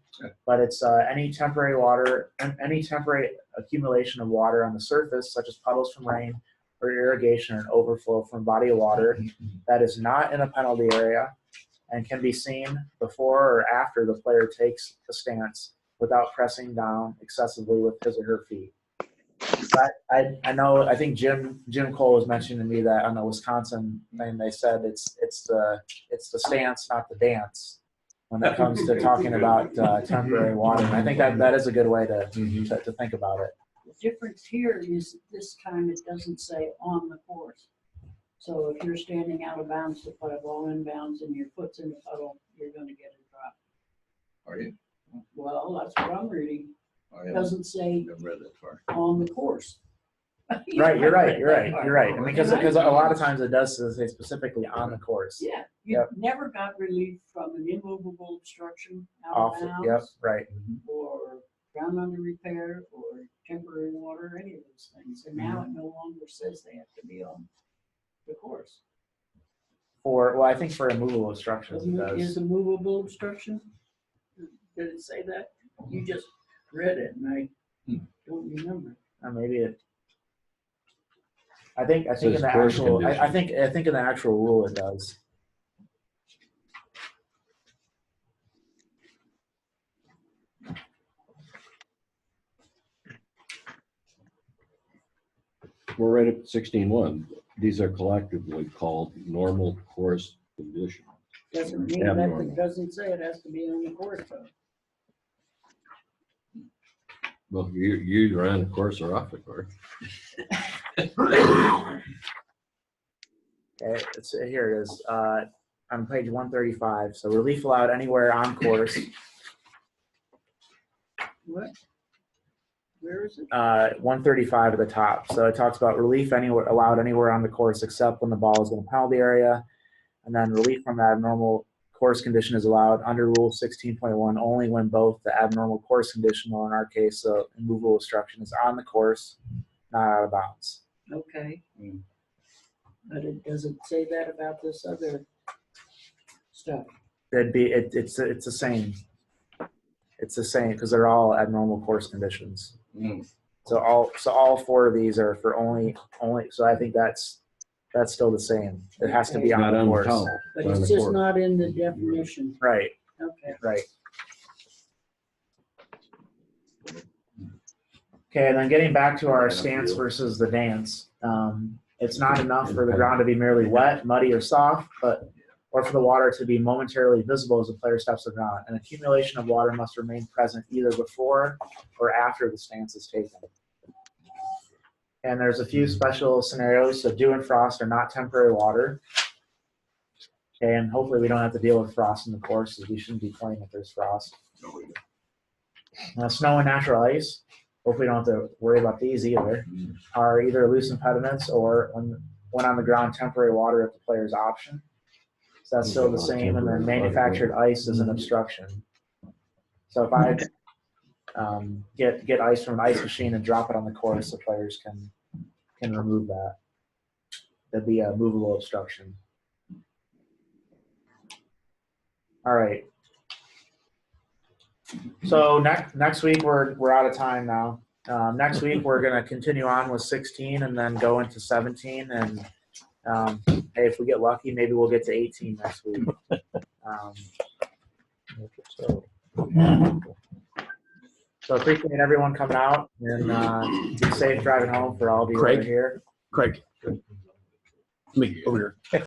but it's any temporary accumulation of water on the surface, such as puddles from rain or irrigation or an overflow from body of water that is not in a penalty area and can be seen before or after the player takes the stance without pressing down excessively with his or her feet. But I know, I think Jim Cole was mentioning to me that on the Wisconsin thing, they said it's the stance, not the dance, when it comes to talking about temporary water. And I think that is a good way to think about it. The difference here is this time it doesn't say on the course. So if you're standing out of bounds to play a ball in bounds and your foot's in the puddle, you're going to get a drop. Are you? Well, that's what I'm reading. I It doesn't say haven't read that far. on the course. Right, you're right. I mean, because a lot of times it does say specifically on the course. Yeah, you never got relief from an immovable obstruction out Off. of bounds. Yep. Right. Or ground under repair or temporary water, any of those things. And now it no longer says they have to be on the course. I think for a movable obstruction, it does. Is a movable obstruction? Did it say that? You just read it and I don't remember. Maybe it. I think in Says the course actual. condition. I think in the actual rule it does. We're right at 16.1. These are collectively called normal course conditions. Doesn't mean that Abnormal. it doesn't say it has to be on the course though. Well, you're either on the course or off the course. Okay, here it is on page 135. So relief allowed anywhere on course. What? Where is it? 135 at the top. So it talks about relief allowed anywhere on the course except when the ball is in the penalty area, and then relief from the abnormal course condition is allowed under Rule 16.1 only when both the abnormal course condition, or in our case, immovable obstruction, is on the course, not out of bounds. Okay. But it doesn't say that about this other stuff. It's the same. It's the same because they're all abnormal course conditions. So all four of these are for only. So I think that's still the same. It has to be on the course. But it's just not in the definition. Right. Okay. Right. Okay, and then getting back to our stance versus the dance. It's not enough for the ground to be merely wet, muddy, or soft, or for the water to be momentarily visible as the player steps the ground. An accumulation of water must remain present either before or after the stance is taken. And there's a few special scenarios. So dew and frost are not temporary water. Okay, and hopefully we don't have to deal with frost in the course, because we shouldn't be playing if there's frost. Snow and natural ice, hopefully we don't have to worry about these either, are either loose impediments or when on the ground, temporary water at the player's option. So that's still the same, and then manufactured ice is an obstruction. So if I get ice from an ice machine and drop it on the course, the players can remove that. That'd be a movable obstruction. All right. So next week we're out of time now. Next week we're going to continue on with 16 and then go into 17, and hey, if we get lucky, maybe we'll get to 18 next week. So appreciate everyone coming out, and be safe driving home for all of you who are here. Craig, come over here.